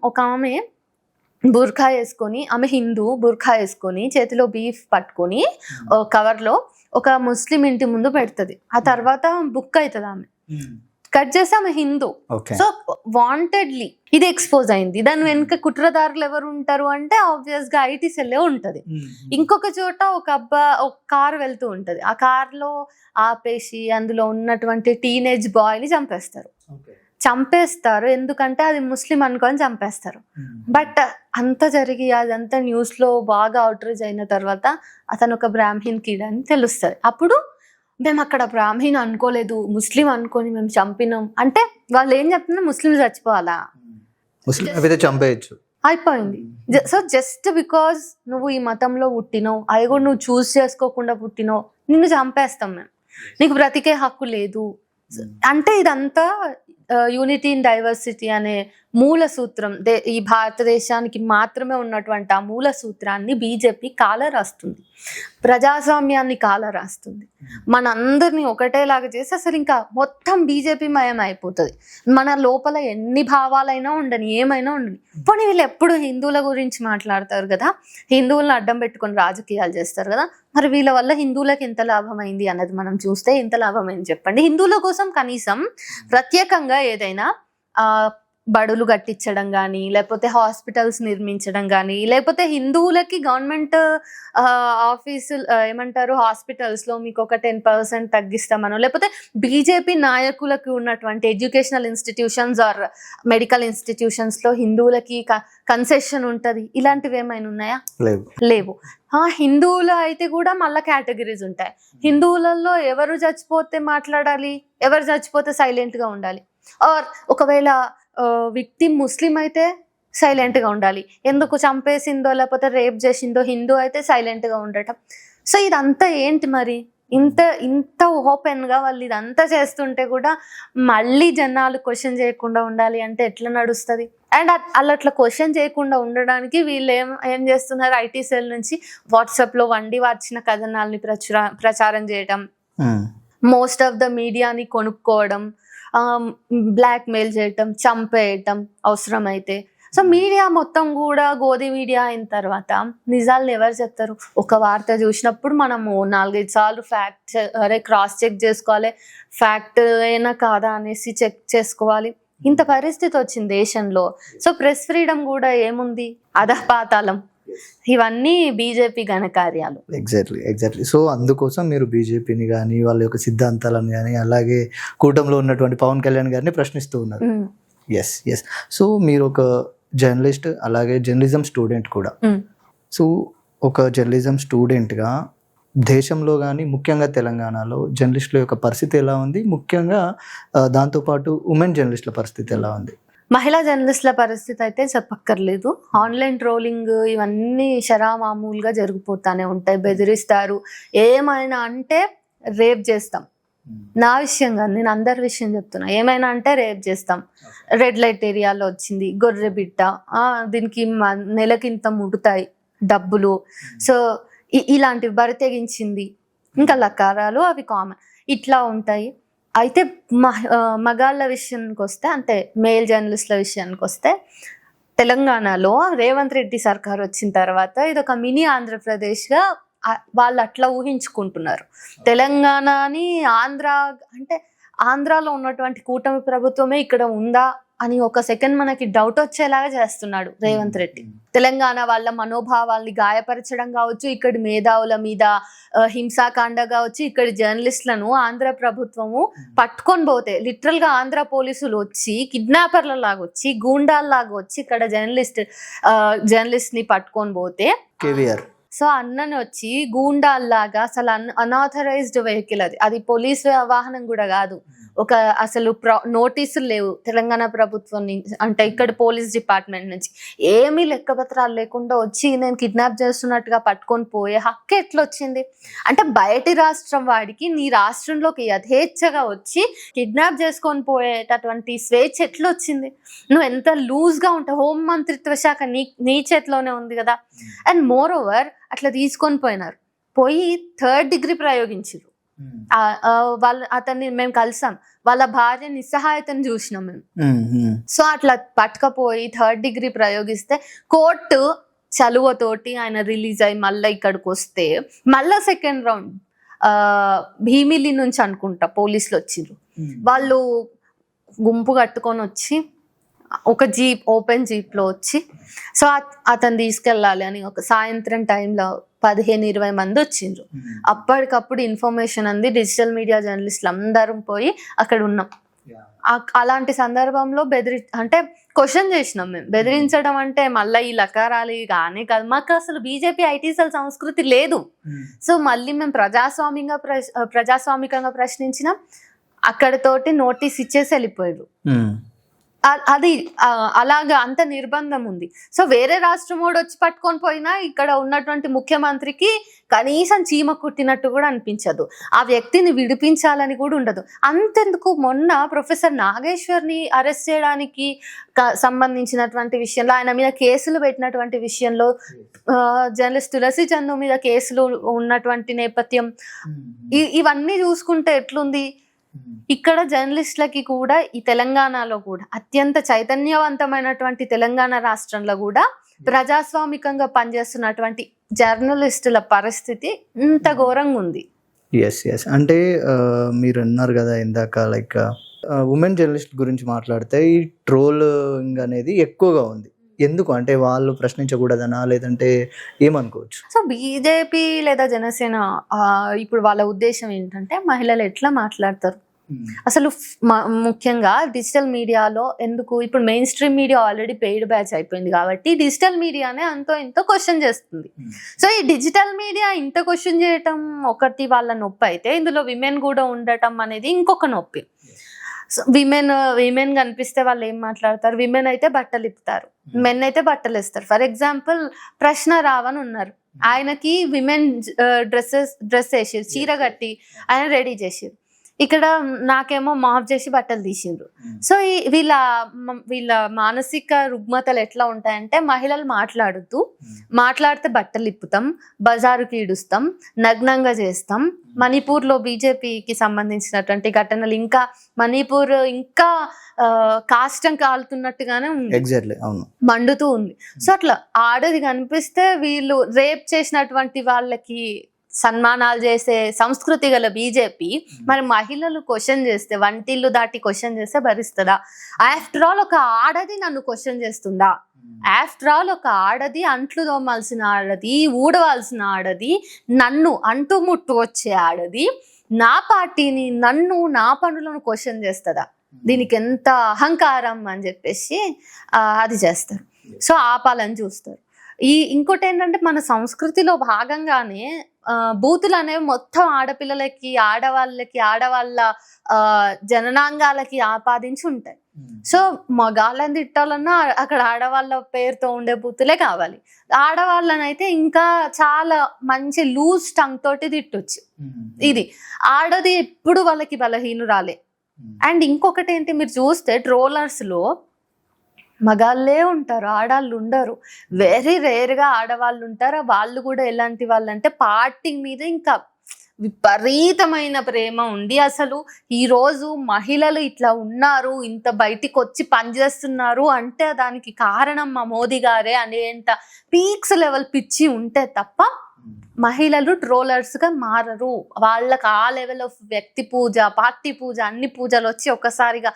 Speaker 2: ఒక ఆమె బుర్ఖా వేసుకొని, ఆమె హిందూ, బుర్ఖా వేసుకొని చేతిలో బీఫ్ పట్టుకొని కవర్లో ఒక ముస్లిం ఇంటి ముందు పెడుతుంది. ఆ తర్వాత బుక్ అవుతుంది, ఆమె కట్ చేసి ఆమె హిందూ. సో వాంటెడ్లీ ఇది ఎక్స్పోజ్ అయింది. దాని వెనుక కుట్రదారులు ఎవరు ఉంటారు అంటే ఆబ్వియస్ గా ఐటీ సెల్లే ఉంటది. ఇంకొక చోట ఒక కార్ వెళ్తూ ఉంటది, ఆ కార్ లో ఆపేసి అందులో ఉన్నటువంటి టీనేజ్ బాయ్ ని చంపేస్తారు. చంపేస్తారు, ఎందుకంటే అది ముస్లిం అనుకొని చంపేస్తారు. బట్ అంత జరిగి అదంతా న్యూస్లో బాగా అవుట్రీచ్ అయిన తర్వాత అతను ఒక బ్రాహ్మణ్ కిడ్ అని తెలుస్తుంది. అప్పుడు మేము అక్కడ బ్రాహ్మణ్ అనుకోలేదు, ముస్లిం అనుకొని మేము చంపినాం అంటే వాళ్ళు ఏం చెప్తున్నారు, ముస్లిం చచ్చిపోవాలా,
Speaker 1: ముస్లిం అయితే చంపేయచ్చు
Speaker 2: అయిపోయింది. సో జస్ట్ బికాజ్ నువ్వు ఈ మతంలో పుట్టినావు, అది కూడా నువ్వు చూస్ చేసుకోకుండా పుట్టినావు, నిన్ను చంపేస్తాం మేము, నీకు బ్రతికే హక్కు లేదు అంటే ఇదంతా యూనిటీ ఇన్ డైవర్సిటీ అనే మూల సూత్రం, ఈ భారతదేశానికి మాత్రమే ఉన్నటువంటి ఆ మూల సూత్రాన్ని బీజేపీ కాలరాస్తుంది, ప్రజాస్వామ్యాన్ని కాలరాస్తుంది, మనందరినీ ఒకటేలాగా చేసి అసలు ఇంకా మొత్తం బీజేపీ మయం అయిపోతుంది. మన లోపల ఎన్ని భావాలైనా ఉండని, ఏమైనా ఉండని. పోనీ వీళ్ళు ఎప్పుడు హిందువుల గురించి మాట్లాడతారు కదా, హిందువులను అడ్డం పెట్టుకొని రాజకీయాలు చేస్తారు కదా, మరి వీళ్ళ వల్ల హిందువులకు ఎంత లాభమైంది అన్నది మనం చూస్తే ఎంత లాభమైంది చెప్పండి. హిందువుల కోసం కనీసం ప్రత్యేకంగా ఏదైనా బడులు కట్టించడం కానీ, లేకపోతే హాస్పిటల్స్ నిర్మించడం కానీ, లేకపోతే హిందువులకి గవర్నమెంట్ ఆఫీసులు ఏమంటారు హాస్పిటల్స్లో మీకు ఒక 10% తగ్గిస్తామనో, లేకపోతే బీజేపీ నాయకులకు ఉన్నటువంటి ఎడ్యుకేషనల్ ఇన్స్టిట్యూషన్స్ ఆర్ మెడికల్ ఇన్స్టిట్యూషన్స్లో హిందువులకి కన్సెషన్ ఉంటుంది, ఇలాంటివి ఏమైనా ఉన్నాయా? లేవు. హిందువులు అయితే కూడా మళ్ళీ కేటగిరీస్ ఉంటాయి. హిందువులలో ఎవరు చచ్చిపోతే మాట్లాడాలి, ఎవరు చచ్చిపోతే సైలెంట్గా ఉండాలి, ఆర్ ఒకవేళ విక్టిమ్ ముస్లిం అయితే సైలెంట్గా ఉండాలి, ఎందుకు చంపేసిందో లేకపోతే రేప్ చేసిందో హిందూ అయితే సైలెంట్గా ఉండటం. సో ఇదంతా ఏంటి మరి, ఇంత ఓపెన్గా వాళ్ళు ఇదంతా చేస్తుంటే కూడా మళ్ళీ జనాలు క్వశ్చన్ చేయకుండా ఉండాలి అంటే ఎట్లా నడుస్తుంది? అండ్ వాళ్ళు అట్లా క్వశ్చన్ చేయకుండా ఉండడానికి వీళ్ళు ఏం చేస్తున్నారు, ఐటీ సెల్ నుంచి వాట్సాప్లో వండి వచ్చిన కథనాల్ని ప్రచారం చేయడం, మోస్ట్ ఆఫ్ ద మీడియాని కొనుక్కోవడం, బ్లాక్మెయిల్ చేయటం, చంపేయటం అవసరమైతే. సో మీడియా మొత్తం కూడా గోధి మీడియా అయిన తర్వాత నిజాలను ఎవరు చెప్తారు? ఒక వార్త చూసినప్పుడు మనము 4-5 సార్లు క్రాస్ చెక్ చేసుకోవాలి, ఫ్యాక్ట్ అయినా కాదా అనేసి చెక్ చేసుకోవాలి. ఇంత పరిస్థితి వచ్చింది దేశంలో. సో ప్రెస్ ఫ్రీడమ్ కూడా ఏముంది, అధపాతాళం. ఇవన్నీ బీజేపీ ఘనకార్యాలు.
Speaker 1: ఎగ్జాక్ట్లీ. సో అందుకోసం మీరు బీజేపీని కానీ వాళ్ళ యొక్క సిద్ధాంతాలను కానీ అలాగే కూటమిలో ఉన్నటువంటి పవన్ కళ్యాణ్ గారిని ప్రశ్నిస్తూ ఉన్నారు. ఎస్. సో మీరు ఒక జర్నలిస్ట్, అలాగే జర్నలిజం స్టూడెంట్ కూడా. సో ఒక జర్నలిజం స్టూడెంట్గా దేశంలో కానీ ముఖ్యంగా తెలంగాణలో జర్నలిస్టుల యొక్క పరిస్థితి ఎలా ఉంది, ముఖ్యంగా దాంతోపాటు ఉమెన్ జర్నలిస్టుల పరిస్థితి ఎలా ఉంది?
Speaker 2: మహిళా జర్నలిస్టుల పరిస్థితి అయితే చెప్పక్కర్లేదు. ఆన్లైన్ ట్రోలింగ్ ఇవన్నీ మామూలుగా జరిగిపోతానే ఉంటాయి, బెదిరిస్తారు, ఏమైనా అంటే రేప్ చేస్తాం. నా విషయం కాదు, నేను అందరి విషయం చెప్తున్నా, ఏమైనా అంటే రేప్ చేస్తాం, రెడ్ లైట్ ఏరియాలో వచ్చింది, గొర్రె బిడ్డ, దీనికి నెలకింత ముడుతాయి డబ్బులు, సో ఇలాంటివి బరి తెగించింది, ఇంకా లకారాలు అవి కామన్, ఇట్లా ఉంటాయి. అయితే మగాళ్ళ విషయానికి వస్తే, అంటే మేల్ జర్నలిస్టుల విషయానికి వస్తే, తెలంగాణలో రేవంత్ రెడ్డి సర్కార్ వచ్చిన తర్వాత ఇది ఒక మినీ ఆంధ్రప్రదేశ్గా వాళ్ళు అట్లా ఊహించుకుంటున్నారు. తెలంగాణని ఆంధ్ర అంటే ఆంధ్రాలో ఉన్నటువంటి కూటమి ప్రభుత్వమే ఇక్కడ ఉందా అని ఒక సెకండ్ మనకి డౌట్ వచ్చేలాగా చేస్తున్నాడు రేవంత్ రెడ్డి. తెలంగాణ వాళ్ళ మనోభావాల్ని గాయపరచడం కావచ్చు, ఇక్కడి మేధావుల మీద హింసాకాండ కావచ్చు, ఇక్కడి జర్నలిస్టులను ఆంధ్ర ప్రభుత్వము పట్టుకొని పోతే లిటరల్గా ఆంధ్ర పోలీసులు వచ్చి కిడ్నాపర్ల లాగా వచ్చి, గూండాల్లాగా వచ్చి ఇక్కడ జర్నలిస్ట్ని పట్టుకొని పోతే,
Speaker 1: కేవీఆర్
Speaker 2: సో అన్నని వచ్చి గూండాల్లాగా, అసలు అన్ఆథరైజ్డ్ వెహికల్ అది పోలీస్ వాహనం కూడా కాదు, ఒక అసలు నోటీసులు లేవు తెలంగాణ ప్రభుత్వం నుంచి, అంటే ఇక్కడ పోలీస్ డిపార్ట్మెంట్ నుంచి ఏమీ లెక్కపత్రాలు లేకుండా వచ్చి నేను కిడ్నాప్ చేస్తున్నట్టుగా పట్టుకొని పోయే హక్కు ఎట్లా వచ్చింది? అంటే బయటి రాష్ట్రం వాడికి నీ రాష్ట్రంలోకి యథేచ్ఛగా వచ్చి కిడ్నాప్ చేసుకొని పోయేటటువంటి స్వేచ్ఛ ఎట్లా వచ్చింది? నువ్వు ఎంత లూజ్గా ఉంటావు, హోం మంత్రిత్వ శాఖ నీ చేతిలోనే ఉంది కదా. అండ్ మోర్ ఓవర్ అట్లా తీసుకొని పోయి 3rd డిగ్రీ ప్రయోగించారు. అతన్ని మేము కలిసాం, వాళ్ళ భార్య నిస్సహాయతను చూసినాం మేము. సో అట్లా పట్టుకపోయి 3rd డిగ్రీ ప్రయోగిస్తే కోర్టు చలువతోటి ఆయన రిలీజ్ అయ్యి మళ్ళీ ఇక్కడికి వస్తే, మళ్ళా 2nd రౌండ్ భీమిలి నుంచి అనుకుంటా పోలీసులు వచ్చిర్రు. వాళ్ళు గుంపు కట్టుకొని వచ్చి ఒక జీప్, ఓపెన్ జీప్లో వచ్చి, సో అతను తీసుకెళ్ళాలి అని ఒక సాయంత్రం టైంలో 15-20 మంది వచ్చిండ్రు. అప్పటికప్పుడు ఇన్ఫర్మేషన్ అంది, డిజిటల్ మీడియా జర్నలిస్టులు అందరం పోయి అక్కడ ఉన్నాం. అలాంటి సందర్భంలో అంటే క్వశ్చన్ చేసినాం మేము. బెదిరించడం అంటే మళ్ళీ ఈ లకారాలు కానీ కాదు, మాకు అసలు బీజేపీ ఐటీ సెల్ సంస్కృతి లేదు. సో మళ్ళీ మేము ప్రజాస్వామికంగా ప్రశ్నించినాం, అక్కడితోటి నోటీస్ ఇచ్చేసి వెళ్ళిపోయారు. అది అలాగా అంత నిర్బంధం ఉంది. సో వేరే రాష్ట్రం వాడు వచ్చి పట్టుకొని పోయినా ఇక్కడ ఉన్నటువంటి ముఖ్యమంత్రికి కనీసం చీమ కుట్టినట్టు కూడా అనిపించదు, ఆ వ్యక్తిని విడిపించాలని కూడా ఉండదు. అంతెందుకు మొన్న ప్రొఫెసర్ నాగేశ్వర్ని అరెస్ట్ చేయడానికి సంబంధించినటువంటి విషయంలో, ఆయన మీద కేసులు పెట్టినటువంటి విషయంలో, జర్నలిస్ట్ తులసి చందు మీద కేసులు ఉన్నటువంటి నేపథ్యం, ఇవన్నీ చూసుకుంటే ఎట్లుంది. ఇక్కడ జర్నలిస్టులకి కూడా ఈ తెలంగాణలో కూడా అత్యంత చైతన్యవంతమైనటువంటి తెలంగాణ రాష్ట్రంలో కూడా ప్రజాస్వామికంగా పనిచేస్తున్నటువంటి జర్నలిస్టుల పరిస్థితి ఇంత ఘోరంగా ఉంది.
Speaker 1: ఎస్ అంటే మీరు అన్నారు కదా ఇందాక, లైక్ ఉమెన్ జర్నలిస్ట్ గురించి మాట్లాడితే ఈ ట్రోలింగ్ అనేది ఎక్కువగా ఉంది. ఎందుకు అంటే వాళ్ళు ప్రశ్నించకూడదనా, లేదంటే ఏమనుకోవచ్చు?
Speaker 2: సో బీజేపీ లేదా జనసేన ఇప్పుడు వాళ్ళ ఉద్దేశం ఏంటంటే మహిళలు ఎట్లా మాట్లాడతారు అసలు, ముఖ్యంగా డిజిటల్ మీడియాలో ఎందుకు, ఇప్పుడు main stream media already paid batch అయిపోయింది కాబట్టి డిజిటల్ మీడియానే అంతో ఇంతో క్వశ్చన్ చేస్తుంది. సో ఈ డిజిటల్ మీడియా ఇంత క్వశ్చన్ చేయటం ఒకటి వాళ్ళ నొప్పి అయితే, ఇందులో విమెన్ కూడా ఉండటం అనేది ఇంకొక నొప్పి. సో విమెన్ కనిపిస్తే వాళ్ళు ఏం మాట్లాడతారు, విమెన్ అయితే బట్టలు ఇప్పుతారు, మెన్ అయితే బట్టలు ఇస్తారు. ఫర్ ఎగ్జాంపుల్ ప్రశ్న రావని ఉన్నారు, ఆయనకి విమెన్ డ్రెస్ వేసారు, చీర కట్టి ఆయన రెడీ చేసారు, ఇక్కడ నాకేమో మాఫ్ చేసి బట్టలు తీసిండ్రు. సో వీళ్ళ మానసిక రుగ్మతలు ఎట్లా ఉంటాయంటే, మహిళలు మాట్లాడితే బట్టలు ఇప్పుతాం, బజారుకి ఈడుస్తాం, నగ్నంగా చేస్తాం. మణిపూర్లో బీజేపీకి సంబంధించినటువంటి ఘటనలు, ఇంకా మణిపూర్ ఇంకా కాష్టం కాలుతున్నట్టుగానే ఉంది, మండుతూ ఉంది. సో అట్లా ఆడది కనిపిస్తే వీళ్ళు రేప్ చేసినటువంటి వాళ్ళకి సన్మానాలు చేసే సంస్కృతి గల బీజేపీ మరి మహిళలు క్వశ్చన్ చేస్తే, వంటిల్లు దాటి క్వశ్చన్ చేస్తే భరిస్తుందా? ఆఫ్టర్ ఆల్ ఒక ఆడది నన్ను క్వశ్చన్ చేస్తుందా? ఆఫ్టర్ ఆల్ ఒక ఆడది అంట్లు తోమాల్సిన ఆడది, ఊడవాల్సిన ఆడది, నన్ను అంటు ముట్టు వచ్చే ఆడది నా పార్టీని, నన్ను, నా పనులను క్వశ్చన్ చేస్తుందా? దీనికి ఎంత అహంకారం అని చెప్పేసి అది చేస్తారు. సో ఆపాలని చూస్తారు. ఇంకోటి ఏంటంటే, మన సంస్కృతిలో భాగంగానే బూతులు అనేవి మొత్తం ఆడపిల్లలకి, ఆడవాళ్ళ జననాంగాలకి ఆపాదించి ఉంటాయి. సో మగాళ్ళని తిట్టాలన్నా అక్కడ ఆడవాళ్ళ పేరుతో ఉండే బూతులే కావాలి. ఆడవాళ్ళనైతే ఇంకా చాలా మంచి లూజ్ టంగ్ తోటి తిట్టొచ్చు. ఇది ఆడది ఎప్పుడు వాళ్ళకి బలహీనురాలే. అండ్ ఇంకొకటి ఏంటి, మీరు చూస్తే ట్రోలర్స్ లో మగాళ్ళే ఉంటారు, ఆడవాళ్ళు ఉండరు. వెరీ రేర్గా ఆడవాళ్ళు ఉంటారు. వాళ్ళు కూడా ఎలాంటి వాళ్ళు అంటే పార్టీ మీద ఇంకా విపరీతమైన ప్రేమ ఉండి, అసలు ఈరోజు మహిళలు ఇట్లా ఉన్నారు, ఇంత బయటికి వచ్చి పనిచేస్తున్నారు అంటే దానికి కారణం మా మోదీ గారే అనేంత పీక్స్ లెవెల్ పిచ్చి ఉంటే తప్ప మహిళలు ట్రోలర్స్గా మారరు. వాళ్ళకి ఆ లెవెల్ ఆఫ్ వ్యక్తి పూజ, పార్టీ పూజ, అన్ని పూజలు వచ్చి ఒక్కసారిగా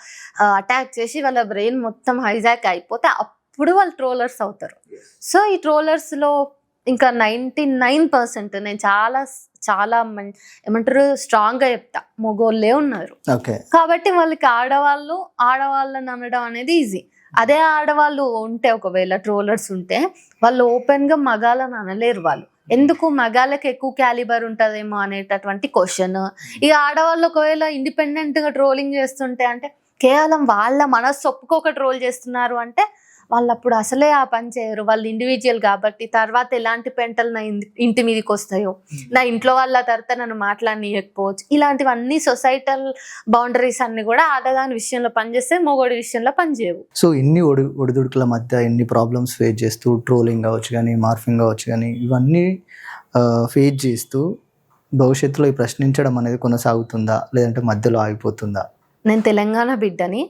Speaker 2: అటాక్ చేసి వాళ్ళ బ్రెయిన్ మొత్తం హైజాక్ అయిపోతే అప్పుడు వాళ్ళు ట్రోలర్స్ అవుతారు. సో ఈ ట్రోలర్స్లో ఇంకా 99% నేను చాలా ఏమంటారు స్ట్రాంగ్గా చెప్తా, మొగోళ్ళే ఉన్నారు. కాబట్టి వాళ్ళకి ఆడవాళ్ళని అనడం అనేది ఈజీ. అదే ఆడవాళ్ళు ఉంటే, ఒకవేళ ట్రోలర్స్ ఉంటే, వాళ్ళు ఓపెన్గా మగాళ్ళని అనలేరు. వాళ్ళు ఎందుకు, మగాళ్ళకి ఎక్కువ క్యాలిబర్ ఉంటుందేమో అనేటటువంటి క్వశ్చన్. ఇక ఆడవాళ్ళు ఒకవేళ ఇండిపెండెంట్గా ట్రోలింగ్ చేస్తుంటే, అంటే కేవలం వాళ్ళ మనస్సు ఒప్పుకోక ట్రోల్ చేస్తున్నారు అంటే వాళ్ళు అప్పుడు అసలే ఆ పని చేయరు. వాళ్ళు ఇండివిజువల్ కాబట్టి తర్వాత ఎలాంటి పెంటలు నా ఇంటి మీదకి వస్తాయో, నా ఇంట్లో వాళ్ళ తర్వాత నన్ను మాట్లాడనీయకపోవచ్చు, ఇలాంటివన్నీ సొసైటల్ బౌండరీస్ అన్ని కూడా ఆడదాని విషయంలో పనిచేస్తే మొగోడి విషయంలో పనిచేయవు.
Speaker 1: సో ఇన్ని ఒడిదుడుకుల మధ్య ఇన్ని ప్రాబ్లమ్స్ ఫేస్ చేస్తూ, ట్రోలింగ్ కావచ్చు కానీ, మార్ఫింగ్ కావచ్చు కానీ, ఇవన్నీ ఫేస్ చేస్తూ భవిష్యత్తులో ఈ ప్రశ్నించడం అనేది కొనసాగుతుందా, లేదంటే మధ్యలో ఆగిపోతుందా?
Speaker 2: నేను తెలంగాణ బిడ్డని,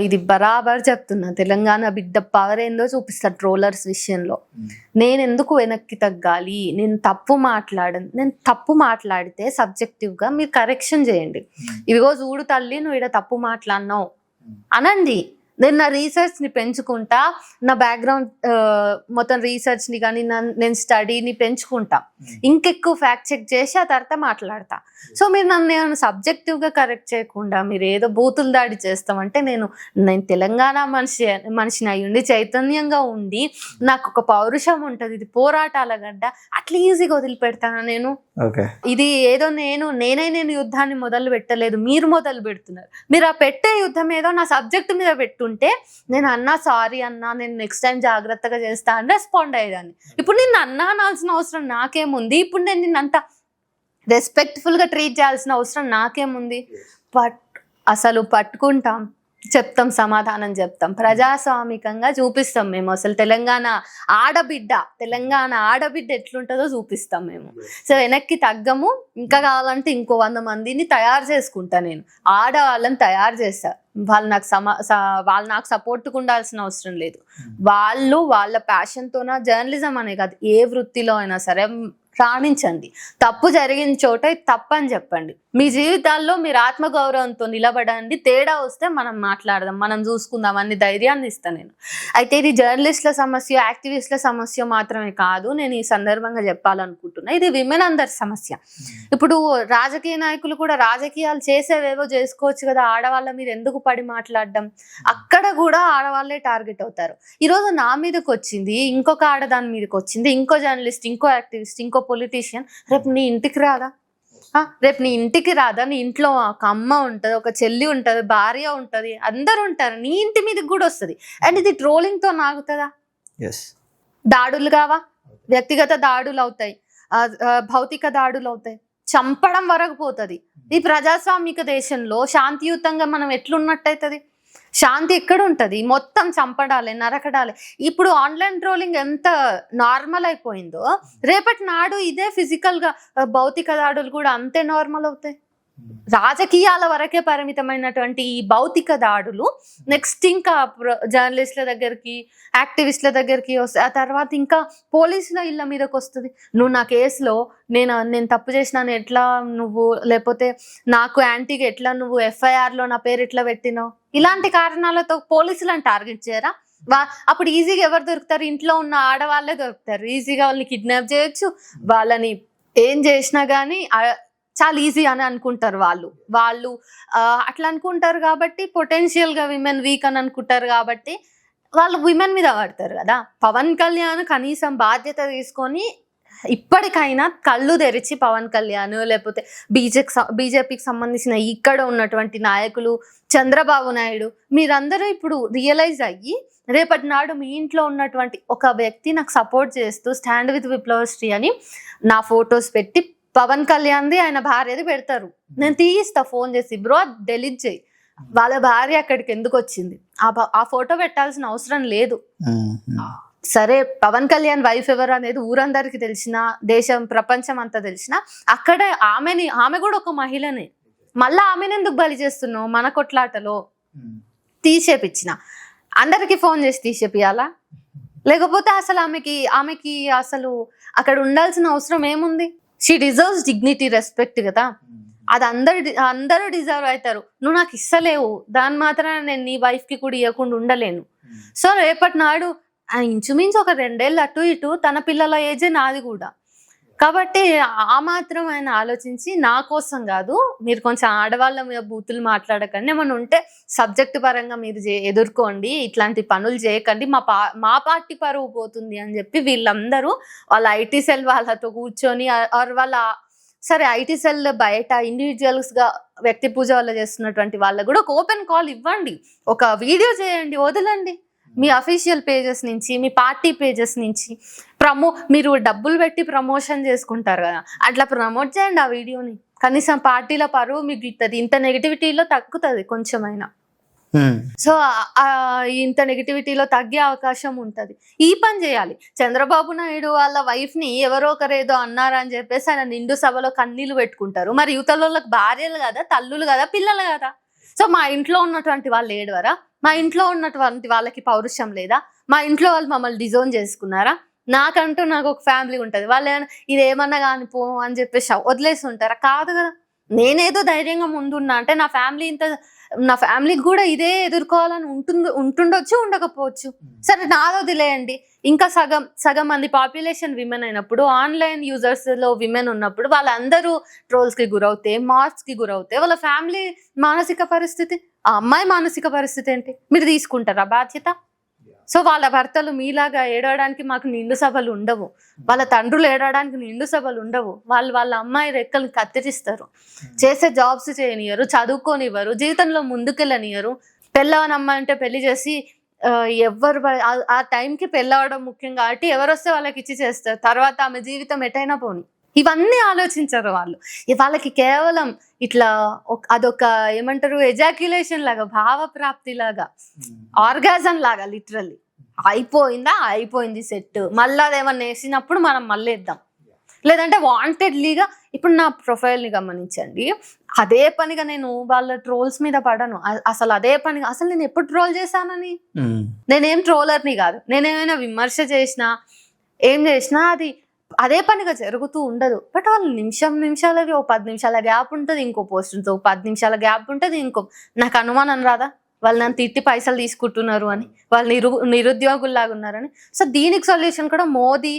Speaker 2: ఇది బరాబర్ చెప్తున్నా, తెలంగాణ బిడ్డ పవర్ ఏందో చూపిస్తా ట్రోలర్స్ విషయంలో. నేను ఎందుకు వెనక్కి తగ్గాలి? నేను తప్పు మాట్లాడితే సబ్జెక్టివ్గా మీరు కరెక్షన్ చేయండి. ఇవిగో చూడు తల్లి, నువ్వు ఇక్కడ తప్పు మాట్లాడినావు అనండి. నేను నా రీసెర్చ్ని పెంచుకుంటా, నా బ్యాక్గ్రౌండ్ మొత్తం రీసెర్చ్ని కానీ నేను స్టడీని పెంచుకుంటా, ఇంకెక్కువ ఫ్యాక్ట్ చెక్ చేసి ఆ తర్వాత మాట్లాడతా. సో మీరు నన్ను నేను సబ్జెక్టివ్గా కరెక్ట్ చేయకుండా మీరు ఏదో బూతులు దాడి చేస్తామంటే నేను తెలంగాణ మనిషిని అయ్యుండి చైతన్యంగా ఉండి నాకు ఒక పౌరుషం ఉంటుంది, ఇది పోరాటాల గడ్డ, అట్లా ఈజీగా వదిలిపెడతాను నేను. ఇది ఏదో నేను యుద్ధాన్ని మొదలు పెట్టలేదు, మీరు మొదలు పెడుతున్నారు. మీరు ఆ పెట్టే యుద్ధం ఏదో నా సబ్జెక్ట్ మీద పెట్టుంటే నేను అన్నా సారీ అన్నా, నేను నెక్స్ట్ టైం జాగ్రత్తగా చేస్తా అని రెస్పాండ్ అయ్యేదాన్ని. ఇప్పుడు నిన్ను అన్నా అనాల్సిన అవసరం నాకేముంది? ఇప్పుడు నేను నిన్నంత రెస్పెక్ట్ఫుల్గా ట్రీట్ చేయాల్సిన అవసరం నాకేముంది? అసలు పట్టుకుంటాం, చెప్తాం, సమాధానం చెప్తాం, ప్రజాస్వామికంగా చూపిస్తాం మేము. అసలు తెలంగాణ ఆడబిడ్డ ఎట్లుంటుందో చూపిస్తాం మేము. సో వెనక్కి తగ్గము. ఇంకా కావాలంటే ఇంకో 100 మందిని తయారు చేసుకుంటా, నేను ఆడవాళ్ళని తయారు చేస్తా. వాళ్ళు నాకు సపోర్ట్గా ఉండాల్సిన అవసరం లేదు. వాళ్ళు వాళ్ళ ప్యాషన్తోన జర్నలిజం అనే కాదు, ఏ వృత్తిలో అయినా సరే రాణించండి. తప్పు జరిగిన చోట తప్పని చెప్పండి. మీ జీవితాల్లో మీరు ఆత్మగౌరవంతో నిలబడండి. తేడా వస్తే మనం మాట్లాడదాం, మనం చూసుకుందాం అన్ని ధైర్యాన్ని ఇస్తాను నేను. అయితే ఇది జర్నలిస్టుల సమస్య, యాక్టివిస్టుల సమస్య మాత్రమే కాదు, నేను ఈ సందర్భంగా చెప్పాలనుకుంటున్నా, ఇది విమెన్ అందరి సమస్య. ఇప్పుడు రాజకీయ నాయకులు కూడా రాజకీయాలు చేసేవేవో చేసుకోవచ్చు కదా, ఆడవాళ్ళ మీద ఎందుకు పడి మాట్లాడడం? అక్కడ కూడా ఆడవాళ్ళే టార్గెట్ అవుతారు. ఈరోజు నా మీదకి వచ్చింది, ఇంకొక ఆడదాని మీదకి వచ్చింది, ఇంకో జర్నలిస్ట్, ఇంకో యాక్టివిస్ట్, ఇంకో పొలిటీషియన్. రేపు నీ ఇంటికి రాదా? నీ ఇంట్లో ఒక అమ్మ ఉంటుంది, ఒక చెల్లి ఉంటుంది, భార్య ఉంటుంది, అందరు ఉంటారు, నీ ఇంటి మీదకి కూడా వస్తుంది. అండ్ ఇది ట్రోలింగ్తో నాగుతుందా? దాడులు కావా? వ్యక్తిగత దాడులు అవుతాయి, భౌతిక దాడులు అవుతాయి, చంపడం వరకు పోతుంది. ఈ ప్రజాస్వామిక దేశంలో శాంతియుతంగా మనం ఎట్లున్నట్టయితుంది? శాంతి ఎక్కడ ఉంటుంది? మొత్తం చంపడాలి, నరకడాలి. ఇప్పుడు ఆన్లైన్ ట్రోలింగ్ ఎంత నార్మల్ అయిపోయిందో, రేపటి నాడు ఇదే ఫిజికల్గా భౌతిక దాడులు కూడా అంతే నార్మల్ అవుతాయి. రాజకీయాల వరకే పరిమితమైనటువంటి ఈ భౌతిక దాడులు నెక్స్ట్ ఇంకా జర్నలిస్టుల దగ్గరికి, యాక్టివిస్టుల దగ్గరికి వస్తాయి. ఆ తర్వాత ఇంకా పోలీసుల ఇళ్ళ మీదకి వస్తుంది. నువ్వు నా కేసులో నేను తప్పు చేసినాను ఎట్లా నువ్వు, లేకపోతే నాకు యాంటీగా ఎట్లా నువ్వు ఎఫ్ఐఆర్లో నా పేరు ఎట్లా పెట్టినావు, ఇలాంటి కారణాలతో పోలీసులను టార్గెట్ చేయరా? అప్పుడు ఈజీగా ఎవరు దొరుకుతారు? ఇంట్లో ఉన్న ఆడవాళ్ళే దొరుకుతారు. ఈజీగా వాళ్ళని కిడ్నాప్ చేయొచ్చు, వాళ్ళని ఏం చేసినా కానీ చాలా ఈజీ అని అనుకుంటారు వాళ్ళు అట్లా అనుకుంటారు. కాబట్టి పొటెన్షియల్గా విమెన్ వీక్ అని అనుకుంటారు, కాబట్టి వాళ్ళు విమెన్ మీద పడతారు కదా. పవన్ కళ్యాణ్ కనీసం బాధ్యత తీసుకొని ఇప్పటికైనా కళ్ళు తెరిచి పవన్ కళ్యాణ్, లేకపోతే బీజేపీకి సంబంధించిన ఇక్కడ ఉన్నటువంటి నాయకులు, చంద్రబాబు నాయుడు, మీరందరూ ఇప్పుడు రియలైజ్ అయ్యి రేపటి నాడు మీ ఇంట్లో ఉన్నటువంటి ఒక వ్యక్తి నాకు సపోర్ట్ చేస్తూ స్టాండ్ విత్ విప్లవశ్రీ అని నా ఫొటోస్ పెట్టి పవన్ కళ్యాణ్ది ఆయన భార్యది పెడతారు. నేను తీయిస్తా ఫోన్ చేసి, బ్రో డెలీట్ చేయి, వాళ్ళ భార్య అక్కడికి ఎందుకు వచ్చింది, ఆ ఫోటో పెట్టాల్సిన అవసరం లేదు. సరే పవన్ కళ్యాణ్ వైఫ్ ఎవరు అనేది ఊరందరికి తెలిసిన, దేశం ప్రపంచం అంతా తెలిసిన, అక్కడ ఆమె కూడా ఒక మహిళనే, మళ్ళీ ఆమెను ఎందుకు బలి చేస్తున్నావు? మన కొట్లాటలో తీసేపిచ్చిన అందరికి ఫోన్ చేసి తీసేపియాలా? లేకపోతే అసలు ఆమెకి అసలు అక్కడ ఉండాల్సిన అవసరం ఏముంది? షీ డిజర్వ్స్ డిగ్నిటీ, రెస్పెక్ట్ కదా. అది అందరూ డిజర్వ్ అవుతారు. నువ్వు నాకు ఇస్తలేవు, దాని మాత్రాన నేను నీ వైఫ్కి కూడా ఇవ్వకుండా ఉండలేను. సో రేపటి నాడు ఇంచుమించు ఒక 2 ఏళ్ళు అటు ఇటు, తన పిల్లల ఏజే నాది కూడా. కాబట్టి ఆ మాత్రం ఆయన ఆలోచించి, నా కోసం కాదు, మీరు కొంచెం ఆడవాళ్ళ మీద బూతులు మాట్లాడకండి, ఏమన్నా ఉంటే సబ్జెక్ట్ పరంగా మీరు ఎదుర్కోండి, ఇట్లాంటి పనులు చేయకండి, మా పార్టీ పరువు పోతుంది అని చెప్పి వీళ్ళందరూ వాళ్ళ ఐటీ సెల్ వాళ్ళతో కూర్చొని, వాళ్ళ సరే ఐటీ సెల్ బయట ఇండివిజువల్స్గా వ్యక్తి పూజ వల్ల చేస్తున్నటువంటి వాళ్ళకు కూడా ఒక ఓపెన్ కాల్ ఇవ్వండి, ఒక వీడియో చేయండి, వదలండి. మీ అఫీషియల్ పేజెస్ నుంచి, మీ పార్టీ పేజెస్ నుంచి మీరు డబ్బులు పెట్టి ప్రమోషన్ చేసుకుంటారు కదా, అట్లా ప్రమోట్ చేయండి ఆ వీడియోని. కనీసం పార్టీల పరువు మిగులుతుంది, ఇంత నెగిటివిటీలో తగ్గుతుంది కొంచెమైనా. సో ఇంత నెగిటివిటీలో తగ్గే అవకాశం ఉంటుంది. ఈ పని చేయాలి. చంద్రబాబు నాయుడు వాళ్ళ వైఫ్ని ఎవరో ఒకరేదో అన్నారని చెప్పేసి ఆయన నిండు సభలో కన్నీళ్లు పెట్టుకుంటారు. మరి యువతలోళ్ళకి భార్యలు కదా, తల్లులు కదా, పిల్లలు కదా. సో మా ఇంట్లో ఉన్నటువంటి వాళ్ళు ఏడవరా? మా ఇంట్లో ఉన్నటువంటి వాళ్ళకి పౌరుషం లేదా? మా ఇంట్లో వాళ్ళు మమ్మల్ని డిజోన్ చేసుకున్నారా? నాకు ఒక ఫ్యామిలీ ఉంటుంది, వాళ్ళు ఇదేమన్నా కానీ పో అని చెప్పేసి వదిలేసి ఉంటారా? కాదు కదా. నేనేదో ధైర్యంగా ముందున్నా అంటే నా ఫ్యామిలీ ఇంత నా ఫ్యామిలీకి కూడా ఇదే ఎదుర్కోవాలని ఉంటుండొచ్చు, ఉండకపోవచ్చు. సరే నాది వదిలేయండి. ఇంకా సగం మంది పాపులేషన్ విమెన్ అయినప్పుడు, ఆన్లైన్ యూజర్స్ లో విమెన్ ఉన్నప్పుడు వాళ్ళందరూ ట్రోల్స్ కి గురవుతే, మార్క్స్ కి గురవుతే వాళ్ళ ఫ్యామిలీ మానసిక పరిస్థితి, ఆ అమ్మాయి మానసిక పరిస్థితి ఏంటి? మీరు తీసుకుంటారా బాధ్యత? సో వాళ్ళ భర్తలు మీలాగా ఏడవడానికి మాకు నిండు సభలు ఉండవు, వాళ్ళ తండ్రులు ఏడవడానికి నిండు సభలు ఉండవు. వాళ్ళ అమ్మాయి రెక్కలు కత్తిరిస్తారు, చేసే జాబ్స్ చేయనియరు, చదువుకోనివ్వరు, జీవితంలో ముందుకెళ్ళనియరు. పెళ్ళవని అమ్మాయి అంటే పెళ్లి చేసి ఎవరు ఆ టైంకి పెళ్ళవడం ముఖ్యం కాబట్టి ఎవరు వస్తే వాళ్ళకి ఇచ్చి చేస్తారు, తర్వాత ఆమె జీవితం ఎటైనా పోని. ఇవన్నీ ఆలోచించరు వాళ్ళు. వాళ్ళకి కేవలం ఇట్లా అదొక ఏమంటారు, ఎజాక్యులేషన్ లాగా, భావప్రాప్తి లాగా, ఆర్గాజం లాగా. లిటరల్లీ అయిపోయింది సెట్, మళ్ళీ అదేమన్నా వేసినప్పుడు మనం మళ్ళీ వేద్దాం. లేదంటే వాంటెడ్లీగా, ఇప్పుడు నా ప్రొఫైల్ని గమనించండి, అదే పనిగా నేను వాళ్ళ ట్రోల్స్ మీద పడను. అసలు అదే పనిగా, అసలు నేను ఎప్పుడు ట్రోల్ చేశానని, నేనేం ట్రోలర్ని కాదు. నేనేమైనా విమర్శ చేసినా ఏం చేసినా అది అదే పనిగా జరుగుతూ ఉండదు. బట్ వాళ్ళు నిమిషాలకి 10 నిమిషాల గ్యాప్ ఉంటుంది, ఇంకో పోస్ట్ 10 నిమిషాల గ్యాప్ ఉంటుంది, నాకు అనుమానం రాదా వాళ్ళు నన్ను తిట్టి పైసలు తీసుకుంటున్నారు అని, వాళ్ళు నిరుద్యోగుల్లాగా ఉన్నారని. సో దీనికి సొల్యూషన్ కూడా మోదీ,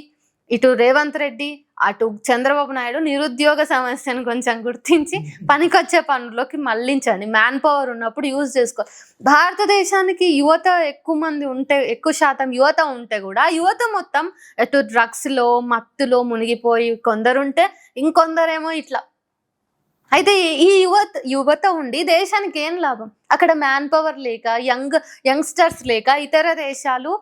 Speaker 2: ఇటు రేవంత్ రెడ్డి, అటు చంద్రబాబు నాయుడు నిరుద్యోగ సమస్యను కొంచెం గుర్తించి పనికొచ్చే పనుల్లోకి మళ్లించండి. మ్యాన్ పవర్ ఉన్నప్పుడు యూజ్ చేసుకో. భారతదేశానికి యువత ఎక్కువ శాతం యువత ఉంటే కూడా యువత మొత్తం అటు డ్రగ్స్ లో, మత్తులో మునిగిపోయి కొందరుంటే, ఇంకొందరేమో ఇట్లా. అయితే ఈ యువత ఉండి దేశానికి ఏం లాభం? అక్కడ మ్యాన్ పవర్ లేక, యంగ్స్టర్స్ లేక ఇతర దేశాలు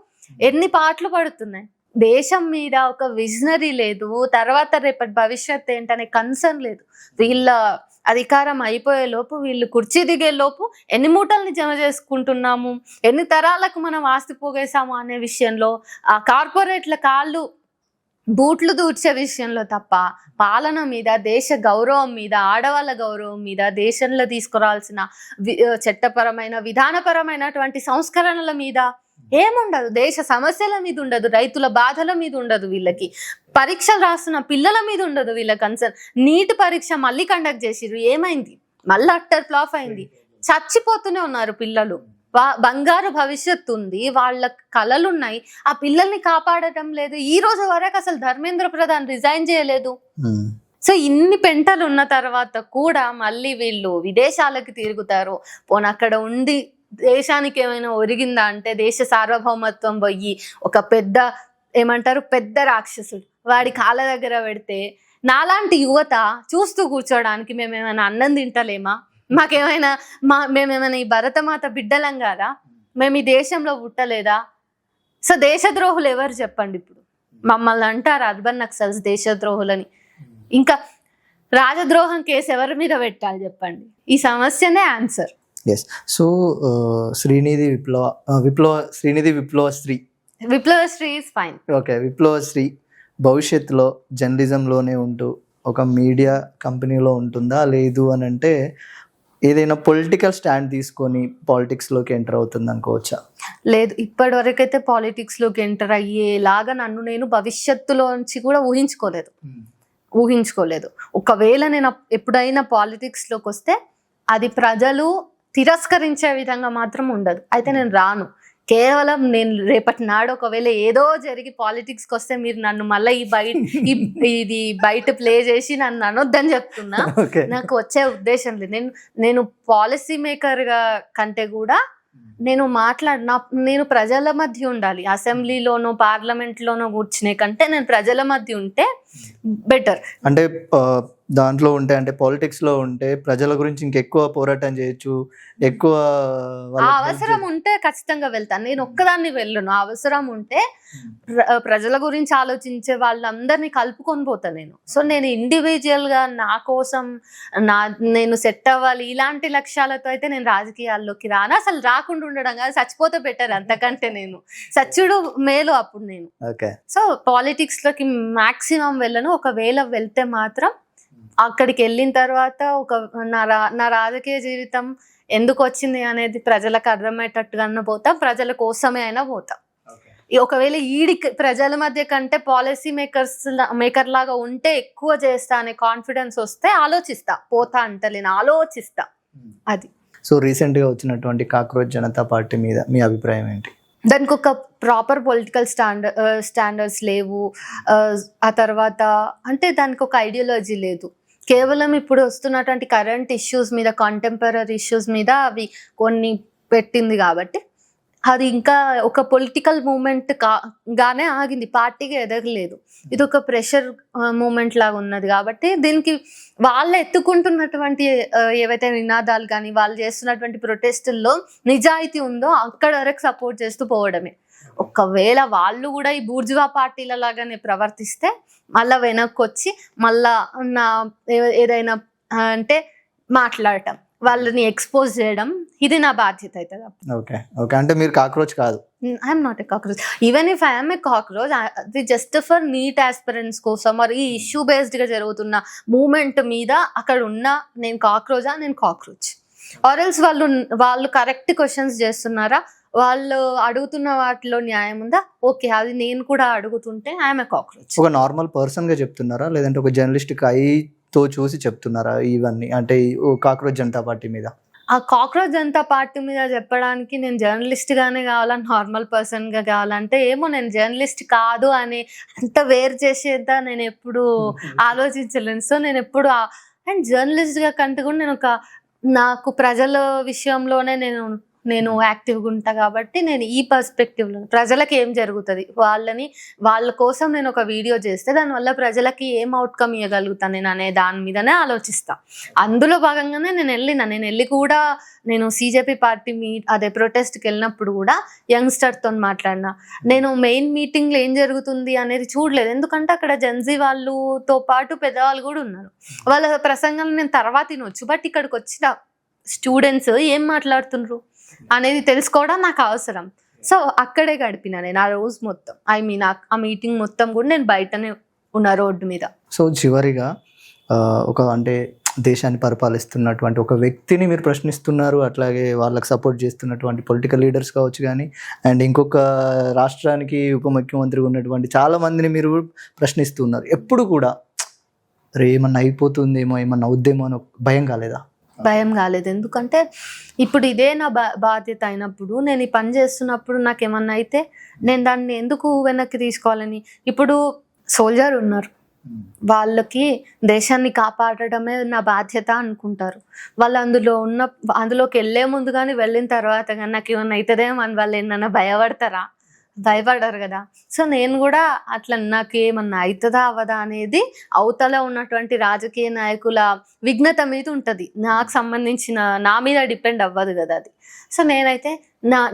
Speaker 2: ఎన్ని పాటలు పడుతున్నాయి. దేశం మీద ఒక విజనరీ లేదు, తర్వాత రేపటి భవిష్యత్ ఏంటనే కన్సర్న్ లేదు. వీళ్ళ అధికారం అయిపోయే లోపు, వీళ్ళు కుర్చీ దిగే లోపు ఎన్ని మూటల్ని జమ చేసుకుంటున్నాము, ఎన్ని తరాలకు మనం ఆస్తి పోగేసాము అనే విషయంలో, ఆ కార్పొరేట్ల కాళ్ళు బూట్లు దూర్చే విషయంలో తప్ప పాలన మీద, దేశ గౌరవం మీద, ఆడవాళ్ళ గౌరవం మీద, దేశంలో తీసుకురావాల్సిన చట్టపరమైన, విధానపరమైనటువంటి సంస్కరణల మీద ఏముండదు. దేశ సమస్యల మీద ఉండదు, రైతుల బాధల మీద ఉండదు, వీళ్ళకి పరీక్షలు రాస్తున్న పిల్లల మీద ఉండదు వీళ్ళ కన్సర్న్. నీట్ పరీక్ష మళ్ళీ కండక్ట్ చేసిర్రు, ఏమైంది? మళ్ళీ అట్టర్ ఫ్లాప్ అయింది, చచ్చిపోతూనే ఉన్నారు పిల్లలు. బంగారు భవిష్యత్తు ఉంది, వాళ్ళ కళలు ఉన్నాయి, ఆ పిల్లల్ని కాపాడటం లేదు. ఈ రోజు వరకు అసలు ధర్మేంద్ర ప్రధాన్ రిజైన్ చేయలేదు. సో ఇన్ని పెంటలు ఉన్న తర్వాత కూడా మళ్ళీ వీళ్ళు విదేశాలకు తిరుగుతారు. పోనీ అక్కడ ఉండి దేశానికి ఏమైనా ఒరిగిందా అంటే, దేశ సార్వభౌమత్వం పోయి ఒక పెద్ద రాక్షసుడు వాడి కాళ్ళ దగ్గర పెడితే నాలాంటి యువత చూస్తూ కూర్చోడానికి మేమేమైనా అన్నం తింటలేమా? మేమేమైనా ఈ భరతమాత బిడ్డలం కాదా? మేము ఈ దేశంలో పుట్టలేదా? సో దేశద్రోహులు ఎవరు చెప్పండి? ఇప్పుడు మమ్మల్ని అంటారు అర్బన్ నక్సల్స్ దేశద్రోహులని. ఇంకా రాజద్రోహం కేసు ఎవరి మీద పెట్టాలి చెప్పండి? ఈ సమస్యనే answer.
Speaker 1: Yes. So Srinidhi Viplavasri is fine. Okay, Viplavasri భవిష్యత్తులో జర్నలిజంలోనే ఉంటూ ఒక మీడియా కంపెనీలో ఉంటుందా? లేదు అని అంటే ఏదైనా పొలిటికల్ స్టాండ్ తీసుకొని పాలిటిక్స్లోకి ఎంటర్ అవుతుంది అనుకోవచ్చా?
Speaker 2: లేదు, ఇప్పటి వరకు అయితే పాలిటిక్స్లోకి ఎంటర్ అయ్యేలాగా నేను భవిష్యత్తులోంచి కూడా ఊహించుకోలేదు. ఒకవేళ నేను ఎప్పుడైనా పాలిటిక్స్లోకి వస్తే అది ప్రజలు తిరస్కరించే విధంగా మాత్రం ఉండదు. అయితే నేను రాను. కేవలం నేను రేపటి నాడు ఒకవేళ ఏదో జరిగి పాలిటిక్స్కి వస్తే మీరు నన్ను మళ్ళీ ఇది బయట ప్లే చేసి నన్ను అనొద్దని చెప్తున్నా. నాకు వచ్చే ఉద్దేశం లేదు. నేను పాలసీ మేకర్గా కంటే కూడా నేను ప్రజల మధ్య ఉండాలి. అసెంబ్లీలోనో పార్లమెంట్లోనో కూర్చునే కంటే నేను ప్రజల మధ్య ఉంటే బెటర్.
Speaker 1: అంటే దాంట్లో ఉంటే, అంటే పాలిటిక్స్ లో ఉంటే ప్రజల గురించి ఇంకెక్కువ పోరాటం చేయొచ్చు. ఎక్కువ
Speaker 2: అవసరం ఉంటే ఖచ్చితంగా వెళ్తాను. నేను ఒక్కదాన్ని వెళ్ళను. అవసరం ఉంటే ప్రజల గురించి ఆలోచించే వాళ్ళందరినీ కలుపుకొని పోతాను నేను. సో నేను ఇండివిజువల్ గా నా కోసం నేను సెట్ అవ్వాలి ఇలాంటి లక్ష్యాలతో అయితే నేను రాజకీయాల్లోకి రాను. అసలు రాకుండా ఉండడం కాదు, చచ్చిపోతే బెటర్. అంతకంటే నేను చచ్చుడు మేలు అప్పుడు నేను. సో పాలిటిక్స్ లోకి మాక్సిమం వెళ్ళను. ఒకవేళ వెళ్తే మాత్రం అక్కడికి వెళ్ళిన తర్వాత నా రాజకీయ జీవితం ఎందుకు వచ్చింది అనేది ప్రజలకు అర్థమయ్యేటట్టుగా పోతాం, ప్రజల కోసమే అయినా పోతాం. ఒకవేళ ప్రజల మధ్య కంటే పాలసీ మేకర్ లాగా ఉంటే ఎక్కువ చేస్తా అనే కాన్ఫిడెన్స్ వస్తే ఆలోచిస్తా, పోతా అంటలేను, ఆలోచిస్తా. అది
Speaker 1: సో రీసెంట్గా వచ్చినటువంటి కాక్రోచ్ జనతా పార్టీ మీద మీ అభిప్రాయం ఏంటి?
Speaker 2: దానికి ఒక ప్రాపర్ పొలిటికల్ స్టాండర్డ్స్ లేవు. ఆ తర్వాత అంటే దానికి ఒక ఐడియాలజీ లేదు. కేవలం ఇప్పుడు వస్తున్నటువంటి కరెంట్ ఇష్యూస్ మీద, కాంటెంపరీ ఇష్యూస్ మీద అవి కొన్ని పెట్టింది కాబట్టి అది ఇంకా ఒక పొలిటికల్ మూమెంట్ గానే ఆగింది, పార్టీగా ఎదగలేదు. ఇది ఒక ప్రెషర్ మూమెంట్ లాగా ఉన్నది కాబట్టి దీనికి వాళ్ళు ఎత్తుకుంటున్నటువంటి ఏవైతే నినాదాలు కానీ వాళ్ళు చేస్తున్నటువంటి ప్రొటెస్టుల్లో నిజాయితీ ఉందో అక్కడ వరకు సపోర్ట్ చేస్తూ పోవడమే. ఒకవేళ వాళ్ళు కూడా ఈ బూర్జువా పార్టీల లాగానే ప్రవర్తిస్తే మళ్ళా వెనక్కి వచ్చి మళ్ళా ఏదైనా అంటే మాట్లాడటం, వాళ్ళని ఎక్స్పోజ్ చేయడం, ఇది నా బాధ్యత అవుతుంది.
Speaker 1: ఓకే ఓకే, అంటే మీరు కాక్రోచ్ కాదు?
Speaker 2: I'm not a cockroach. Even if I'm a cockroach, అది జస్ట్ ఫర్ నీట్ ఆస్పిరెంట్స్ కోసం, మరి ఈ ఇష్యూ బేస్డ్గా జరుగుతున్న మూమెంట్ మీద అక్కడ ఉన్న నేను కాక్రోచా, నేను కాక్రోచ్. ఆర్ఎల్స్ వాళ్ళు కరెక్ట్ క్వశ్చన్స్ చేస్తున్నారా, వాళ్ళు అడుగుతున్న వాటిలో న్యాయం ఉందా, ఓకే అది నేను కూడా అడుగుతుంటే ఐఎమ్ ఏ కాక్రోచ్.
Speaker 1: ఒక నార్మల్ పర్సన్గా చెప్తున్నారా లేదంటే ఒక జర్నలిస్ట్కి తో చూసి చెప్తున్నారా ఇవన్నీ, అంటే కాక్రోచ్ జనతా పార్టీ మీద?
Speaker 2: ఆ కాక్రోచ్ జనతా పార్టీ మీద చెప్పడానికి నేను జర్నలిస్ట్గానే కావాలా, నార్మల్ పర్సన్గా కావాలంటే ఏమో, నేను జర్నలిస్ట్ కాదు అని అంత వేరు చేసేంత నేను ఎప్పుడు ఆలోచించలేను. సో నేను ఎప్పుడు అండ్ జర్నలిస్ట్గా కంటే కూడా నాకు ప్రజల విషయంలోనే నేను యాక్టివ్గా ఉంటా కాబట్టి నేను ఈ పర్స్పెక్టివ్లో ప్రజలకి ఏం జరుగుతుంది, వాళ్ళ కోసం నేను ఒక వీడియో చేస్తే దానివల్ల ప్రజలకి ఏం అవుట్కమ్ ఇవ్వగలుగుతాను నేను అనే దాని మీదనే ఆలోచిస్తా. అందులో భాగంగానే నేను వెళ్ళి కూడా నేను CJP పార్టీ అదే ప్రొటెస్ట్కి వెళ్ళినప్పుడు కూడా యంగ్స్టర్తో మాట్లాడినా. నేను మెయిన్ మీటింగ్లో ఏం జరుగుతుంది అనేది చూడలేదు, ఎందుకంటే అక్కడ జెన్జీ వాళ్ళతో పాటు పెద్దవాళ్ళు కూడా ఉన్నారు. వాళ్ళ ప్రసంగాలు నేను తర్వాత వినొచ్చు, బట్ ఇక్కడికి వచ్చిన స్టూడెంట్స్ ఏం మాట్లాడుతున్నారు అనేది తెలుసుకోవడం నాకు అవసరం. సో అక్కడే గడిపిన నేను ఆ రోజు మొత్తం, ఆ మీటింగ్ మొత్తం కూడా నేను బయటనే ఉన్న రోడ్డు మీద.
Speaker 1: సో చివరిగా అంటే దేశాన్ని పరిపాలిస్తున్నటువంటి ఒక వ్యక్తిని మీరు ప్రశ్నిస్తున్నారు, అట్లాగే వాళ్ళకి సపోర్ట్ చేస్తున్నటువంటి పొలిటికల్ లీడర్స్ కావచ్చు కానీ, అండ్ ఇంకొక రాష్ట్రానికి ఉప ముఖ్యమంత్రిగా ఉన్నటువంటి చాలా మందిని మీరు ప్రశ్నిస్తున్నారు. ఎప్పుడు కూడా ఏమన్నా అయిపోతుందేమో, ఏమన్నా అవుద్దేమో అని భయం కాలేదా?
Speaker 2: భయం కాలేదు, ఎందుకంటే ఇప్పుడు ఇదే నా బాధ్యత అయినప్పుడు, నేను ఈ పని చేస్తున్నప్పుడు నాకేమన్నా అయితే నేను దాన్ని ఎందుకు వెనక్కి తీసుకోవాలని. ఇప్పుడు సోల్జర్ ఉన్నారు, వాళ్ళకి దేశాన్ని కాపాడటమే నా బాధ్యత అనుకుంటారు. వాళ్ళు అందులోకి వెళ్ళే ముందు కానీ వెళ్ళిన తర్వాత కానీ నాకు ఏమన్నా అవుతుందేమో అని వాళ్ళు ఏమన్నా భయపడరు కదా. సో నేను కూడా అట్లా నాకు ఏమన్నా అవుతుందా అవ్వదా అనేది అవతల ఉన్నటువంటి రాజకీయ నాయకుల విఘ్నత మీద ఉంటుంది, నాకు సంబంధించిన నా మీద డిపెండ్ అవ్వదు కదా అది. సో నేనైతే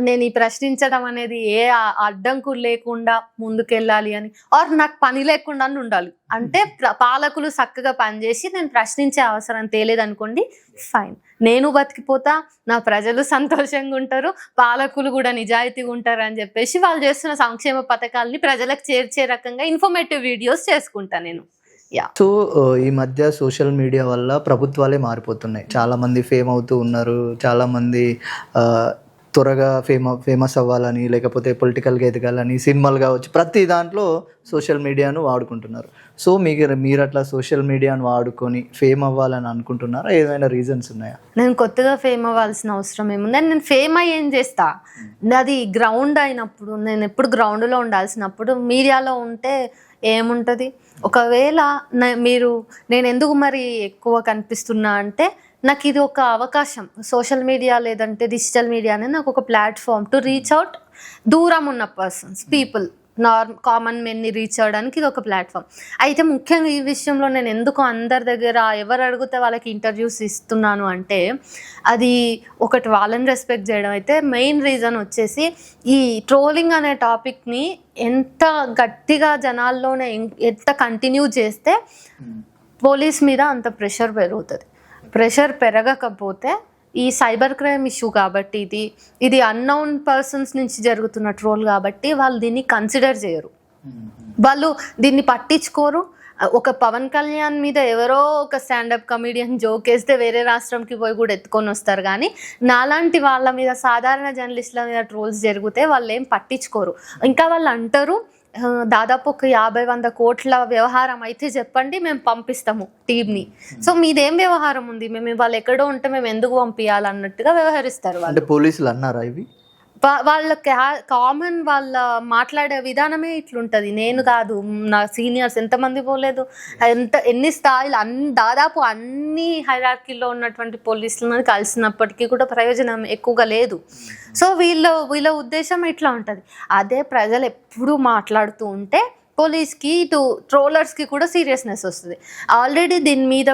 Speaker 2: నేను ఈ ప్రశ్నించడం అనేది ఏ అడ్డంకు లేకుండా ముందుకెళ్ళాలి అని, ఆర్ నాకు పని లేకుండా ఉండాలి అంటే పాలకులు చక్కగా పనిచేసి నేను ప్రశ్నించే అవసరం తేలేదనుకోండి, ఫైన్, నేను బతికిపోతా, నా ప్రజలు సంతోషంగా ఉంటారు, పాలకులు కూడా నిజాయితీగా ఉంటారు అని చెప్పేసి వాళ్ళు చేస్తున్న సంక్షేమ పథకాలని ప్రజలకు చేర్చే రకంగా ఇన్ఫర్మేటివ్ వీడియోస్ చేసుకుంటా నేను.
Speaker 1: సో ఈ మధ్య సోషల్ మీడియా వల్ల ప్రభుత్వాలే మారిపోతున్నాయి, చాలా మంది ఫేమ్ అవుతూ ఉన్నారు, చాలా మంది త్వరగా ఫేమస్ అవ్వాలని, లేకపోతే పొలిటికల్గా ఎదగాలని, సినిమాలు కావచ్చు, ప్రతి దాంట్లో సోషల్ మీడియాను వాడుకుంటున్నారు. సో మీరు అట్లా సోషల్ మీడియాను వాడుకొని ఫేమ్ అవ్వాలని అనుకుంటున్నారా? ఏదైనా రీజన్స్ ఉన్నాయా?
Speaker 2: నేను కొత్తగా ఫేమ్ అవ్వాల్సిన అవసరం ఏముంది, నేను ఫేమ్ అయ్యి ఏం చేస్తా, అది గ్రౌండ్ అయినప్పుడు, నేను ఎప్పుడు గ్రౌండ్లో ఉండాల్సినప్పుడు మీడియాలో ఉంటే ఏముంటుంది. ఒకవేళ నేను ఎందుకు మరి ఎక్కువ కనిపిస్తున్నా అంటే, నాకు ఇది ఒక అవకాశం. సోషల్ మీడియా లేదంటే డిజిటల్ మీడియా అనేది నాకు ఒక ప్లాట్ఫామ్ టు రీచ్ అవుట్, దూరం ఉన్న పర్సన్స్, పీపుల్, కామన్ మెన్ని రీచ్ అవ్వడానికి ఇది ఒక ప్లాట్ఫామ్. అయితే ముఖ్యంగా ఈ విషయంలో నేను ఎందుకు అందరి దగ్గర ఎవరు అడిగితే వాళ్ళకి ఇంటర్వ్యూస్ ఇస్తున్నాను అంటే, అది ఒకటి వాళ్ళని రెస్పెక్ట్ చేయడం అయితే, మెయిన్ రీజన్ వచ్చేసి ఈ ట్రోలింగ్ అనే టాపిక్ని ఎంత గట్టిగా జనాల్లోనే ఎంత కంటిన్యూ చేస్తే పోలీస్ మీద అంత ప్రెషర్ పెరుగుతుంది. ప్రెషర్ పెరగకపోతే ఈ సైబర్ క్రైమ్ ఇష్యూ కాబట్టి, ఇది అన్నౌన్ పర్సన్స్ నుంచి జరుగుతున్న ట్రోల్ కాబట్టి వాళ్ళు దీన్ని కన్సిడర్ చేయరు, వాళ్ళు దీన్ని పట్టించుకోరు. ఒక పవన్ కళ్యాణ్ మీద ఎవరో ఒక స్టాండప్ కమెడియన్ జోక్ వేస్తే వేరే రాష్ట్రంకి పోయి కూడా ఎత్తుకొని వస్తారు, కానీ నాలాంటి వాళ్ళ మీద, సాధారణ జర్నలిస్టుల మీద ట్రోల్స్ జరిగితే వాళ్ళు ఏం పట్టించుకోరు. ఇంకా వాళ్ళు అంటారు దాదాపు ఒక 50-100 కోట్ల వ్యవహారం అయితే చెప్పండి, మేము పంపిస్తాము టీంని. సో మీదేం వ్యవహారం ఉంది, మేము వాళ్ళు ఎక్కడో ఉంటే మేము ఎందుకు పంపించాలన్నట్టుగా వ్యవహరిస్తారు వాళ్ళు.
Speaker 1: అంటే పోలీసులు అన్నారా ఇవి?
Speaker 2: వాళ్ళ కామన్ వాళ్ళ మాట్లాడే విధానమే ఇట్లుంటది. నేను కాదు, నా సీనియర్స్ ఎంతమంది పోలేదు, ఎన్ని స్థాయిలు దాదాపు అన్ని హైరార్కీలో ఉన్నటువంటి పోలీసులను కలిసినప్పటికీ కూడా ప్రయోజనం ఎక్కువగా లేదు. సో వీళ్ళ ఉద్దేశం ఇట్లా ఉంటుంది. అదే ప్రజలు ఎప్పుడు మాట్లాడుతూ ఉంటే పోలీస్కి ఇటు ట్రోలర్స్కి కూడా సీరియస్నెస్ వస్తుంది. ఆల్రెడీ దీని మీద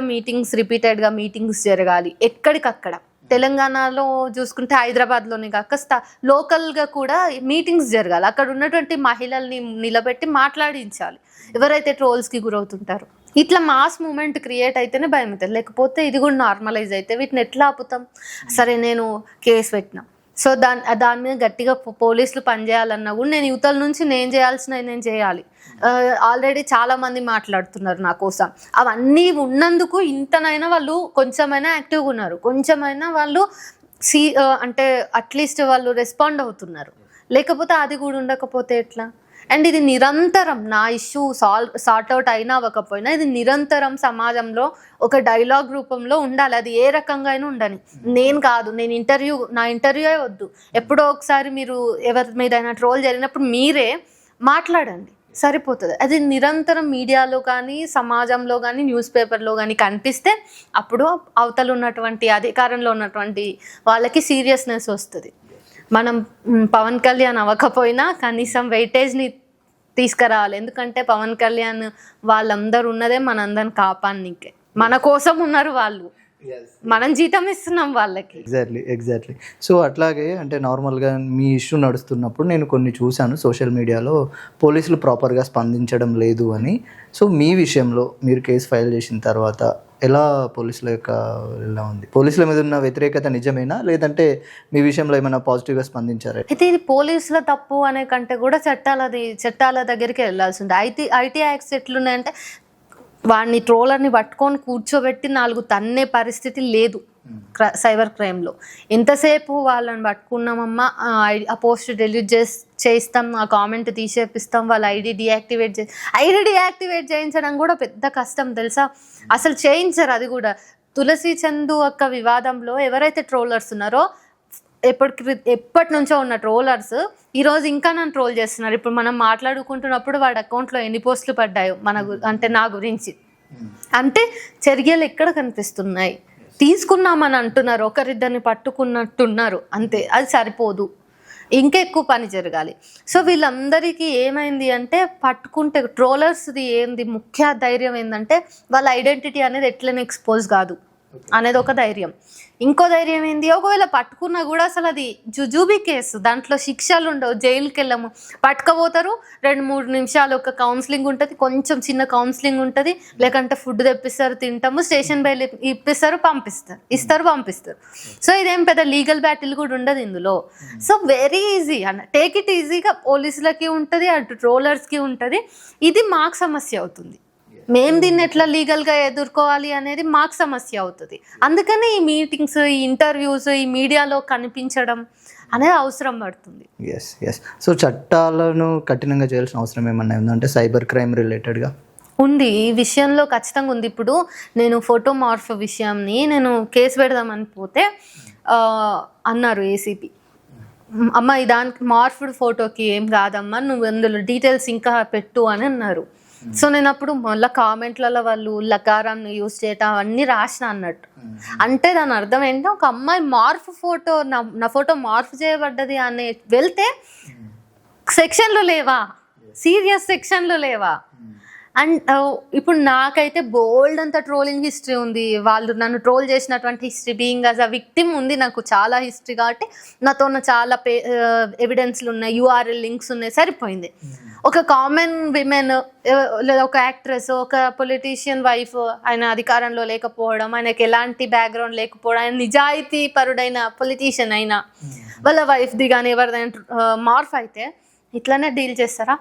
Speaker 2: రిపీటెడ్గా మీటింగ్స్ జరగాలి ఎక్కడికక్కడ. తెలంగాణలో చూసుకుంటే హైదరాబాద్లోనే కాక లోకల్గా కూడా మీటింగ్స్ జరగాలి. అక్కడ ఉన్నటువంటి మహిళల్ని నిలబెట్టి మాట్లాడించాలి ఎవరైతే ట్రోల్స్కి గురవుతుంటారో. ఇట్లా మాస్ మూమెంట్ క్రియేట్ అయితేనే భయం అవుతుంది, లేకపోతే ఇది కూడా నార్మలైజ్ అయితే వీటిని ఎట్లా ఆపుతాం? సరే నేను కేసు పెట్టినా, సో దాని మీద గట్టిగా పోలీసులు పనిచేయాలన్నా కూడా నేను యువతల నుంచి నేను చేయాల్సినవి నేను చేయాలి. ఆల్రెడీ చాలామంది మాట్లాడుతున్నారు నా కోసం. అవన్నీ ఉన్నందుకు ఇంతనైనా వాళ్ళు కొంచెమైనా యాక్టివ్గా ఉన్నారు, కొంచెమైనా వాళ్ళు అంటే అట్లీస్ట్ వాళ్ళు రెస్పాండ్ అవుతున్నారు. లేకపోతే అది కూడా ఉండకపోతే ఎట్లా? అండ్ ఇది నిరంతరం, నా ఇష్యూ సార్ట్ అవుట్ అయినా అవ్వకపోయినా ఇది నిరంతరం సమాజంలో ఒక డైలాగ్ రూపంలో ఉండాలి. అది ఏ రకంగా అయినా ఉండని. నేను కాదు, నా ఇంటర్వ్యూయే వద్దు, ఎప్పుడో ఒకసారి మీరు ఎవరి మీదైనా ట్రోల్ జరిగినప్పుడు మీరే మాట్లాడండి, సరిపోతుంది. అది నిరంతరం మీడియాలో కానీ సమాజంలో కానీ న్యూస్ పేపర్లో కానీ కనిపిస్తే అప్పుడు అవతల ఉన్నటువంటి అధికారంలో ఉన్నటువంటి వాళ్ళకి సీరియస్నెస్ వస్తుంది. మనం పవన్ కళ్యాణ్ అవ్వకపోయినా కనీసం వెయిటేజ్ని తీసుకురావాలి. ఎందుకంటే పవన్ కళ్యాణ్ వాళ్ళందరూ ఉన్నదే మనందరిని కాపాడనీకే, మన కోసం ఉన్నారు వాళ్ళు, మనం జీతం ఇస్తున్నాం వాళ్ళకి.
Speaker 1: ఎగ్జాక్ట్లీ. సో అట్లాగే అంటే నార్మల్గా మీ ఇష్యూ నడుస్తున్నప్పుడు నేను కొన్ని చూశాను సోషల్ మీడియాలో, పోలీసులు ప్రాపర్గా స్పందించడం లేదు అని. సో మీ విషయంలో మీరు కేసు ఫైల్ చేసిన తర్వాత ఎలా పోలీసుల యొక్క ఎలా ఉంది? పోలీసుల మీద ఉన్న వ్యతిరేకత నిజమేనా, లేదంటే మీ విషయంలో ఏమైనా పాజిటివ్గా స్పందించారా?
Speaker 2: అయితే ఇది పోలీసుల తప్పు అనే కంటే కూడా చట్టాల దగ్గరికి వెళ్ళాల్సి ఉంది. ఐటీ యాక్ట్స్ ఎట్లున్నాయంటే వాడిని ట్రోలర్ని పట్టుకొని కూర్చోబెట్టి 4 తన్నే పరిస్థితి లేదు సైబర్ క్రైమ్లో. ఎంతసేపు వాళ్ళని పట్టుకున్నామమ్మా, ఆ పోస్ట్ డిలీట్ చేయిస్తాం, ఆ కామెంట్ తీసేపిస్తాం, వాళ్ళ ఐడి డియాక్టివేట్ చేయించడం కూడా పెద్ద కష్టం తెలుసా. అసలు చేయించరు. అది కూడా తులసి చందు యొక్క వివాదంలో ఎవరైతే ట్రోలర్స్ ఉన్నారో, ఎప్పటి నుంచో ఉన్న ట్రోలర్స్ ఈరోజు ఇంకా నన్ను ట్రోల్ చేస్తున్నారు. ఇప్పుడు మనం మాట్లాడుకుంటున్నప్పుడు వాడి అకౌంట్లో ఎన్ని పోస్టులు పడ్డాయో అంటే నా గురించి, అంటే చర్యలు ఎక్కడ కనిపిస్తున్నాయి? తీసుకున్నామని అంటున్నారు, ఒకరిద్దరిని పట్టుకున్నట్టున్నారు, అంతే. అది సరిపోదు, ఇంకా ఎక్కువ పని జరగాలి. సో వీళ్ళందరికీ ఏమైంది అంటే, పట్టుకుంటే ట్రోలర్స్ది ఏంది ముఖ్య ధైర్యం ఏంటంటే వాళ్ళ ఐడెంటిటీ అనేది ఎట్లనే ఎక్స్పోజ్ కాదు అనేది ఒక ధైర్యం. ఇంకో ధైర్యం ఏంది, ఒకవేళ పట్టుకున్నా కూడా అసలు అది జుజూబీ కేసు, దాంట్లో శిక్షలు ఉండవు, జైలుకి వెళ్ళము. పట్టుకపోతారు, 2-3 నిమిషాలు ఒక కౌన్సిలింగ్ ఉంటుంది, కొంచెం చిన్న కౌన్సిలింగ్ ఉంటుంది, లేకంటే ఫుడ్ తెప్పిస్తారు, తింటాము, స్టేషన్ బయలు పంపిస్తారు. సో ఇదేం పెద్ద లీగల్ బ్యాటిల్ కూడా ఉండదు ఇందులో. So very easy take it ఈజీగా పోలీసులకి ఉంటుంది, అటు ట్రోలర్స్కి ఉంటుంది. ఇది మాకు సమస్య అవుతుంది. మేము దీన్ని ఎట్లా లీగల్గా ఎదుర్కోవాలి అనేది మాకు సమస్య అవుతుంది. అందుకని ఈ మీటింగ్స్, ఈ ఇంటర్వ్యూస్, ఈ మీడియాలో కనిపించడం అనేది అవసరం పడుతుంది.
Speaker 1: ఎస్. సో చట్టాలను కఠినంగా చేయాల్సిన అవసరం ఏమన్నా ఉందంటే సైబర్ క్రైమ్ రిలేటెడ్గా
Speaker 2: ఉంది. ఈ విషయంలో ఖచ్చితంగా ఉంది. ఇప్పుడు నేను ఫోటోమార్ఫ్ విషయంని నేను కేసు పెడదామని పోతే అన్నారు ఏసీపీ, అమ్మ దానికి మార్ఫ్డ్ ఫోటోకి ఏం కాదమ్మా, నువ్వు అందులో డీటెయిల్స్ ఇంకా పెట్టు అని అన్నారు. సో నేను అప్పుడు మళ్ళీ కామెంట్లలో వాళ్ళు లకారాన్ని యూజ్ చేయటం అవన్నీ రాసిన అన్నట్టు. అంటే దాని అర్థం ఏంటంటే, ఒక అమ్మాయి ఫోటో నా ఫోటో మార్ఫ్ చేయబడ్డది అని వెళ్తే సెక్షన్లు లేవా, సీరియస్ సెక్షన్లు లేవా? అండ్ ఇప్పుడు నాకైతే బోల్డ్ అంత ట్రోలింగ్ హిస్టరీ ఉంది, వాళ్ళు నన్ను ట్రోల్ చేసినటువంటి history, being as a victim ఉంది నాకు చాలా హిస్టరీ. కాబట్టి నాతో చాలా ఎవిడెన్స్లు ఉన్నాయి, యూఆర్ఎల్ లింక్స్ ఉన్నాయి, సరిపోయింది. ఒక కామన్ విమెన్ లేదా ఒక యాక్ట్రెస్, ఒక పొలిటీషియన్ వైఫ్, ఆయన అధికారంలో లేకపోవడం, ఆయనకి ఎలాంటి బ్యాక్గ్రౌండ్ లేకపోవడం, ఆయన నిజాయితీ పరుడైన పొలిటీషియన్ అయినా వాళ్ళ వైఫ్ది కానీ ఎవరిదైనా మార్ఫ్ అయితే ఇట్లానే డీల్ చేస్తారా?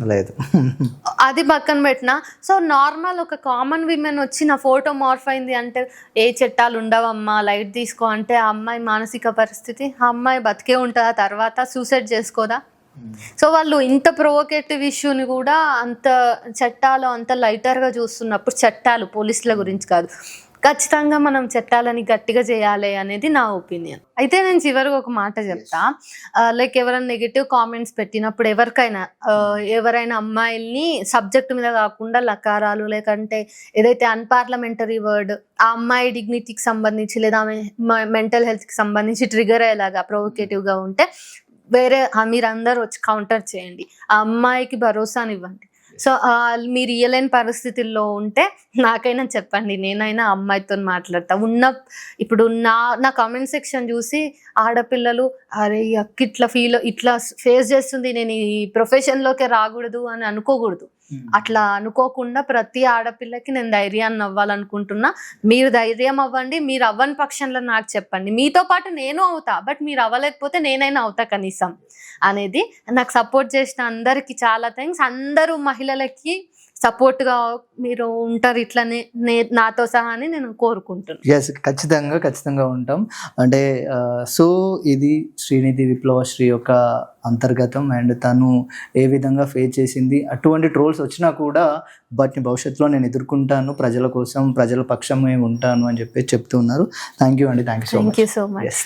Speaker 1: లేదు.
Speaker 2: అది పక్కన పెట్టినా, సో నార్మల్ ఒక కామన్ విమెన్ వచ్చి నా ఫోటో మార్ఫ్ అయింది అంటే ఏ చట్టాలు ఉండవమ్మా, లైట్ తీసుకో అంటే ఆ అమ్మాయి మానసిక పరిస్థితి, ఆ అమ్మాయి బతికే ఉంటుందా, తర్వాత సూసైడ్ చేసుకోదా? సో వాళ్ళు ఇంత ప్రొవోకేటివ్ ఇష్యూని కూడా అంత చట్టాలు అంత లైటర్గా చూస్తున్నప్పుడు, చట్టాలు పోలీసుల గురించి కాదు, ఖచ్చితంగా మనం చట్టాలని గట్టిగా చేయాలి అనేది నా ఒపీనియన్. అయితే నేను చివరికి ఒక మాట చెప్తా, లైక్ ఎవరైనా నెగిటివ్ కామెంట్స్ పెట్టినప్పుడు ఎవరైనా అమ్మాయిల్ని సబ్జెక్ట్ మీద కాకుండా లకారాలు లేకంటే ఏదైతే అన్పార్లమెంటరీ వర్డ్ ఆ అమ్మాయి డిగ్నిటీకి సంబంధించి లేదా ఆమె మెంటల్ హెల్త్కి సంబంధించి ట్రిగర్ అయ్యేలాగా ప్రొవోకేటివ్గా ఉంటే మీరందరూ వచ్చి కౌంటర్ చేయండి, ఆ అమ్మాయికి భరోసానివ్వండి. సో మీరు ఇయ్యలేని పరిస్థితుల్లో ఉంటే నాకైనా చెప్పండి, నేనైనా అమ్మాయితో మాట్లాడతా. ఇప్పుడు నా కామెంట్ సెక్షన్ చూసి ఆడపిల్లలు అరే అక్క ఇట్లా ఫేస్ చేస్తుంది, నేను ఈ ప్రొఫెషన్లోకి రాకూడదు అని అనుకోకూడదు. అట్లా అనుకోకుండా ప్రతి ఆడపిల్లకి నేను ధైర్యాన్ని అవ్వాలనుకుంటున్నా. మీరు ధైర్యం అవ్వండి, మీరు అవ్వని పక్షంలో నాకు చెప్పండి, మీతో పాటు నేను అవుతా, బట్ మీరు అవ్వలేకపోతే నేనైనా అవుతా కనీసం అనేది. నాకు సపోర్ట్ చేసిన అందరికి చాలా థ్యాంక్స్. అందరూ మహిళలకి సపోర్ట్గా మీరు ఉంటారు ఇట్లనే నాతో సహా అని నేను కోరుకుంటున్నాను.
Speaker 1: ఎస్, ఖచ్చితంగా ఉంటాం. అంటే సో ఇది శ్రీనిధి విప్లవశ్రీ యొక్క అంతర్గతం అండ్ తను ఏ విధంగా ఫేస్ చేసింది. అటువంటి ట్రోల్స్ వచ్చినా కూడా వాటిని భవిష్యత్తులో నేను ఎదుర్కొంటాను, ప్రజల కోసం ప్రజల పక్షమే ఉంటాను అని చెప్పి చెప్తూ ఉన్నారు. థ్యాంక్ యూ అండి. Thank you so much.